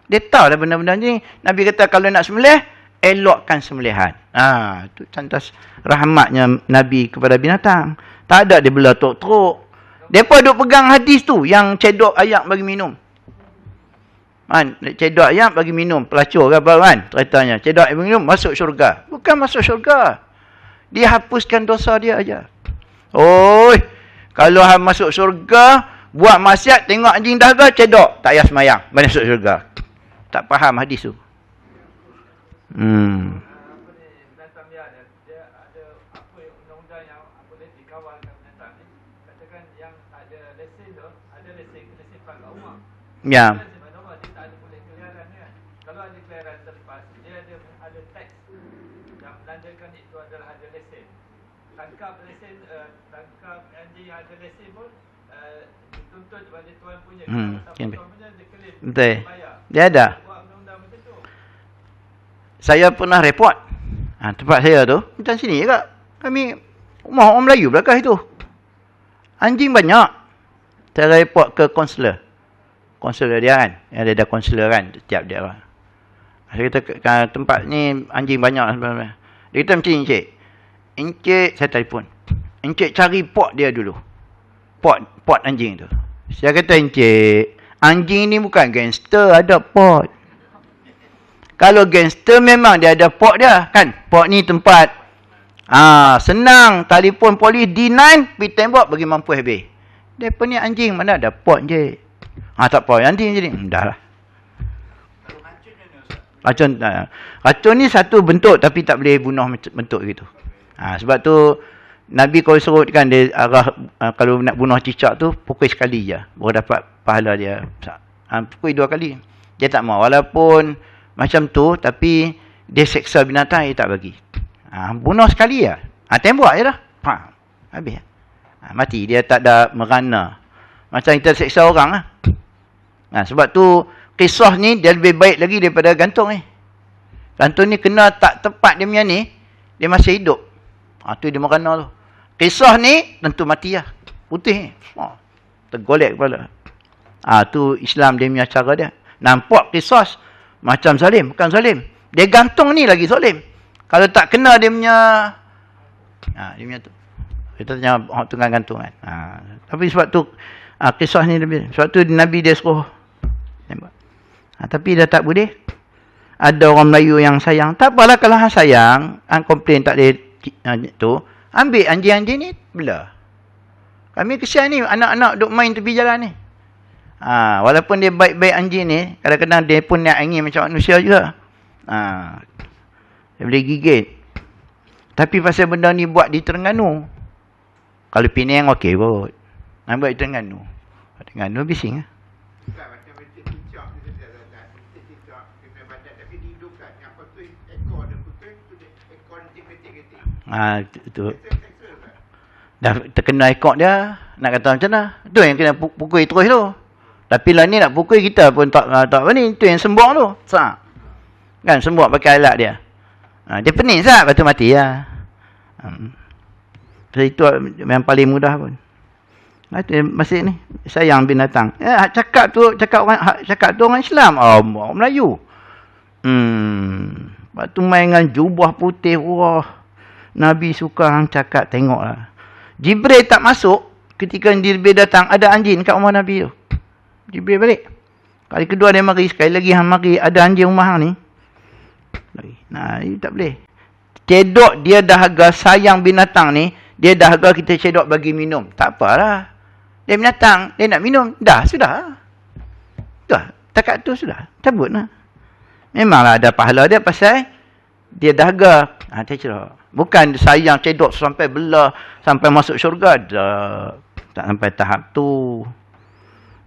Dia tahu dah benda-benda ni. Nabi kata kalau nak sembelih, elokkan sembelihan. Itu cantas rahmatnya Nabi kepada binatang. Tak ada dia bela teruk-teruk. Mereka duk pegang hadis tu yang cedok ayam bagi minum. Cedok ayam bagi minum. Pelacur ke apa kan? Ceritanya. Cedok ayam bagi minum masuk syurga. Bukan masuk syurga. Dia hapuskan dosa dia aja. Kalau masuk syurga, buat maksiat, tengok anjing dahaga, cedok. Tak payah semayang. Masuk syurga. Tak faham hadis tu. Ya. Kalau ada kelahiran terlepas, dia ada teks yang menandakan itu adalah ada lesen. Tangkap lesen, tangkap anjing yang ada lesen pun dituntut pada tuan punya. Tuan punya dia claim. Betul. Dia ada. Buat undang-undang macam tu. Saya pernah report. Tempat saya tu, macam sini juga. Kami rumah orang Melayu belakang itu. Anjing banyak. Saya report ke konselor. Konselor dia kan. Ada konselor kan setiap dia lah. Saya kata tempat ni anjing banyak sebenarnya. Dia kata macam ni encik. Encik saya telefon. Encik cari pot dia dulu. Pot anjing tu. Saya kata encik, anjing ni bukan gangster ada pot. Kalau gangster memang dia ada pot dia kan. Pot ni tempat senang telefon polis D9 pergi tembak bagi mampu habis. Depa ni anjing mana ada pot je. Tak apa anjing je ni. Dah lah. Racun ni satu bentuk tapi tak boleh bunuh bentuk gitu. Sebab tu Nabi kalau suruh kan dia arah kalau nak bunuh cicak tu pukul sekali je baru dapat pahala dia. Pukul 2 kali. Dia tak mau walaupun macam tu tapi dia seksa binatang dia tak bagi. Bunuh sekali je. Tembak je dah. Habis. Mati dia tak ada merana. Macam kita seksa orang lah. Sebab tu kisah ni dia lebih baik lagi daripada gantung ni. Gantung ni kena tak tepat dia punya ni, dia masih hidup. Tu dia merana tu. Kisah ni tentu mati lah. Putih ni. Tergolek kepala. Tu Islam dia punya cara dia. Nampak kisah macam zalim. Bukan zalim. Dia gantung ni lagi zalim. Kalau tak kena dia punya dia punya tu. Kita tanya orang tunggang gantung kan. Tapi sebab tu kisah ni lebih. Sebab tu Nabi dia suruh tembak. Tapi dah tak boleh. Ada orang Melayu yang sayang. Tak apalah kalau hang sayang, hang komplain tak boleh tu, ambil anjing-anjing ni belah. Kami kesian ni anak-anak duk main tepi jalan ni. Walaupun dia baik-baik anjing ni, kadang-kadang dia pun nak angin macam manusia juga. Dia boleh gigit. Tapi pasal benda ni buat di Terengganu. Kalau Penang okey kot. Nak buat di Terengganu. Terengganu bising lah. Itu. Dah terkena ekor dia, nak kata macam mana? Tu yang kena pukul terus tu. Tapi lah ni nak pukul kita pun tak apa ni, tu yang sembok tu. Kan sembok pakai alat dia. Dia pening sah, lepas tu mati lah. Itu yang paling mudah pun. Masih ni sayang binatang. Cakap tu orang Islam, orang Melayu. Lepas tu main dengan jubah putih, wah. Nabi suka hang cakap, tengoklah. Jibril tak masuk ketika Jibril datang, ada anjing kat rumah Nabi tu. Jibril balik. Kali kedua dia mari, sekali lagi hang mari, ada anjing rumah hang ni. Ini tak boleh. cedok dia dahaga sayang binatang ni, dia dahaga kita cedok bagi minum. Tak apalah. Dia binatang, dia nak minum, dah, sudah. Dah, takat tu sudah. Cabut lah. Memanglah ada pahala dia pasal dia dahaga. Dia cedok. Bukan sayang cedok sampai belah, sampai masuk syurga. Dah. Tak sampai tahap tu.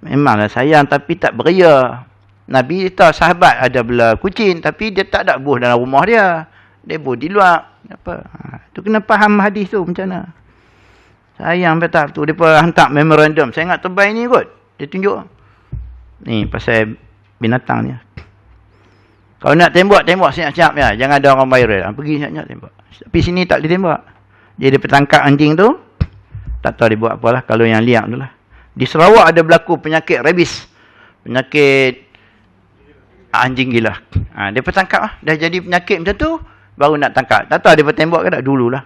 Memanglah sayang tapi tak beria. Nabi tahu sahabat ada belah kucing tapi dia tak ada buh dalam rumah dia. Dia buh di luar. Apa? Tu kena faham hadis tu macam mana. Sayang betul tu. Dia hantar memorandum. Saya ingat terbaik ni kot. Dia tunjuk. Ni pasal binatang ni. Kalau nak tembak siap-siap ya. Jangan ada orang viral. Pergi siap-siap tembak. Tapi sini tak boleh tembak. Dia petangkap anjing tu. Tak tahu dia buat apalah. Kalau yang liang tu lah. Di Sarawak ada berlaku penyakit rabies. Penyakit anjing gila. Dia petangkap lah. Dah jadi penyakit macam tu. Baru nak tangkap. Tak tahu dia petembak ke tak dululah.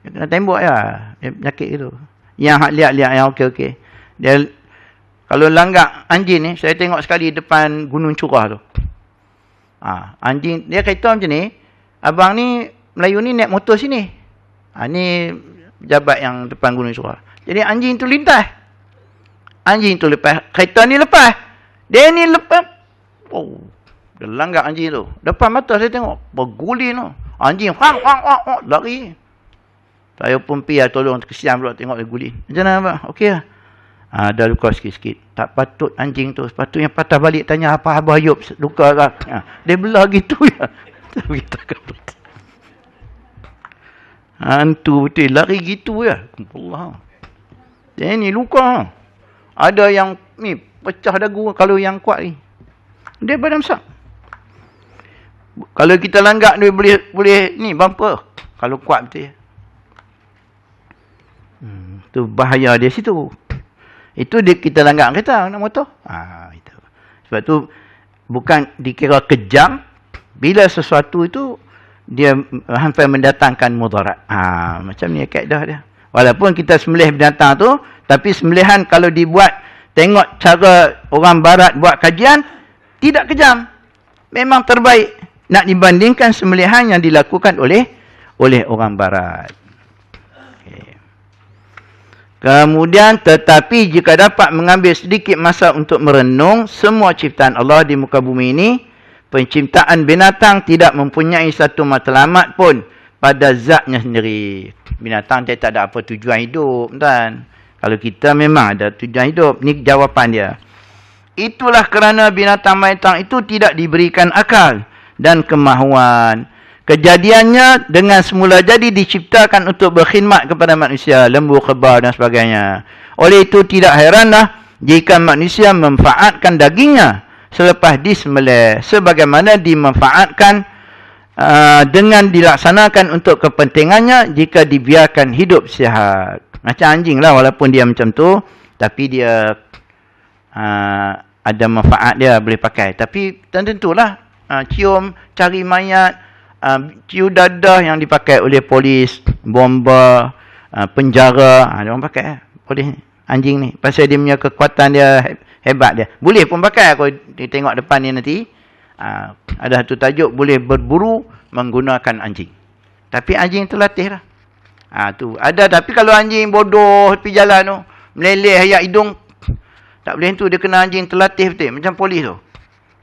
Dia kena tembak ya. Dia penyakit itu. Yang hak lihat-lihat yang okey-okey. Dia kalau langgak anjing ni. Saya tengok sekali depan Gunung Curah tu. Anjing. Dia kata macam ni. Abang ni Melayu ni naik motor sini. Ni pejabat yang depan Gunung Curah. Jadi anjing tu lintas. Anjing tu lepas. Kereta ni lepas. Dia ni lepas. Oh, dia langgak anjing tu. Depan mata saya tengok. Berguling tu. Anjing. Lari. Saya pun pergi tolong. Kesian pula tengok dia guling. Macam mana abang? Okey lah. Dah luka sikit-sikit. Tak patut anjing tu. Sepatutnya patah balik tanya apa Abah Ayub luka ke. Dia belah gitu ya. Hantu betul. Lari gitu ya. Allah. Dia ni luka. Ada yang ni pecah dagu kalau yang kuat ni. Dia badan besar. Kalau kita langgak dia boleh ni bumper. Kalau kuat betul. Tu bahaya dia situ. Itu dia kita langgak kereta nak motor. Itu. Sebab tu bukan dikira kejam bila sesuatu itu dia hampir mendatangkan mudarat. Macam ni kaedah dia. Walaupun kita sembelih binatang tu, tapi sembelihan kalau dibuat tengok cara orang barat buat kajian tidak kejam. Memang terbaik nak dibandingkan sembelihan yang dilakukan oleh orang barat. Kemudian tetapi jika dapat mengambil sedikit masa untuk merenung semua ciptaan Allah di muka bumi ini, penciptaan binatang tidak mempunyai satu matlamat pun pada zatnya sendiri. Binatang dia tak ada apa tujuan hidup, kan? Kalau kita memang ada tujuan hidup. Ni jawapan dia. Itulah kerana binatang-binatang itu tidak diberikan akal dan kemahuan. Kejadiannya dengan semula jadi diciptakan untuk berkhidmat kepada manusia, lembu, kebal dan sebagainya. Oleh itu tidak heranlah jika manusia memanfaatkan dagingnya selepas disembelih sebagaimana dimanfaatkan dengan dilaksanakan untuk kepentingannya jika dibiarkan hidup sihat. Macam anjing lah walaupun dia macam tu, tapi dia ada manfaat dia boleh pakai. Tapi tentulah cium, cari mayat, cium dadah yang dipakai oleh polis, bomba, penjara, dia orang pakai oleh anjing ni. Pasal dia punya kekuatan dia hebat dia. Boleh pun pakai kalau tengok depan ni nanti. Ada satu tajuk boleh berburu menggunakan anjing. Tapi anjing terlatih lah. Tu ada, tapi kalau anjing bodoh pergi jalan tu, meleleh ayak hidung, tak boleh tu, dia kena anjing terlatih betul. Macam polis tu.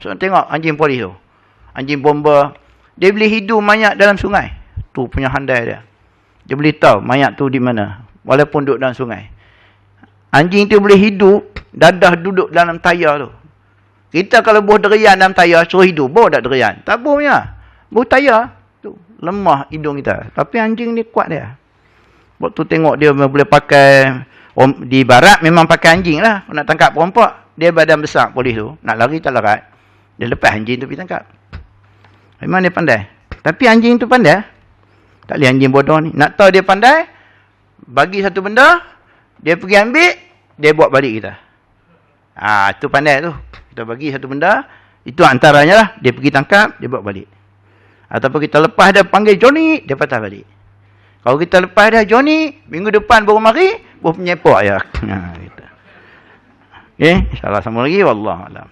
So tengok anjing polis tu. Anjing bomba. Dia boleh hidu mayat dalam sungai. Tu punya handai dia. Dia boleh tahu mayat tu di mana. Walaupun duduk dalam sungai. Anjing tu boleh hidu, dadah duduk dalam tayar tu. Kita kalau buah derian dalam tayar, suruh hidu. Buah tak derian? Tak buahnya. Buah tayar. Tu, lemah hidung kita. Tapi anjing ni kuat dia. Waktu tengok dia boleh pakai. Di barat memang pakai anjing lah. Nak tangkap perompak. Dia badan besar polis tu. Nak lari tak larat. Dia lepas anjing tu pergi tangkap. Memang dia pandai. Tapi anjing tu pandai. Tak boleh anjing bodoh ni. Nak tahu dia pandai, bagi satu benda, dia pergi ambil, dia buat balik kita. Tu pandai tu. Kita bagi satu benda, itu antaranya lah. Dia pergi tangkap, dia buat balik. Ataupun kita lepas dia panggil Johnny, dia patah balik. Kalau kita lepas dia Johnny, minggu depan baru mari, baru penyepok ya. Gitu. Okay, insyaAllah sambung lagi. Wallahualam.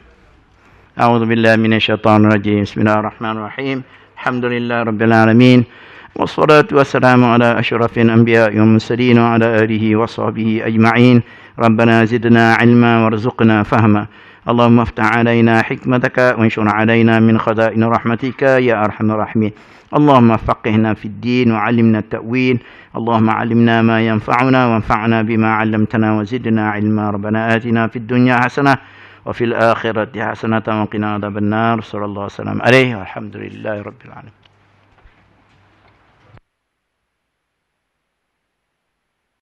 A'udzubillahi minasyaitanirrajim. Bismillahirrahmanirrahim. Alhamdulillah rabbil alamin. والصلاة والسلام على أشرف الأنبياء والمرسلين وعلى آله وصحبه أجمعين. ربنا زدنا علما وارزقنا فهما. اللهم افتح علينا حكمتك وانشر علينا من خزائن رحمتك يا أرحم الراحمين. اللهم فقهنا في الدين وعلمنا التأويل. اللهم علمنا ما ينفعنا وانفعنا بما علمتنا وزدنا علما. ربنا آتنا في الدنيا حسنة وفي الآخرة حسنة وقنا عذاب النار. صلى الله وسلم عليه والحمد لله رب العالمين.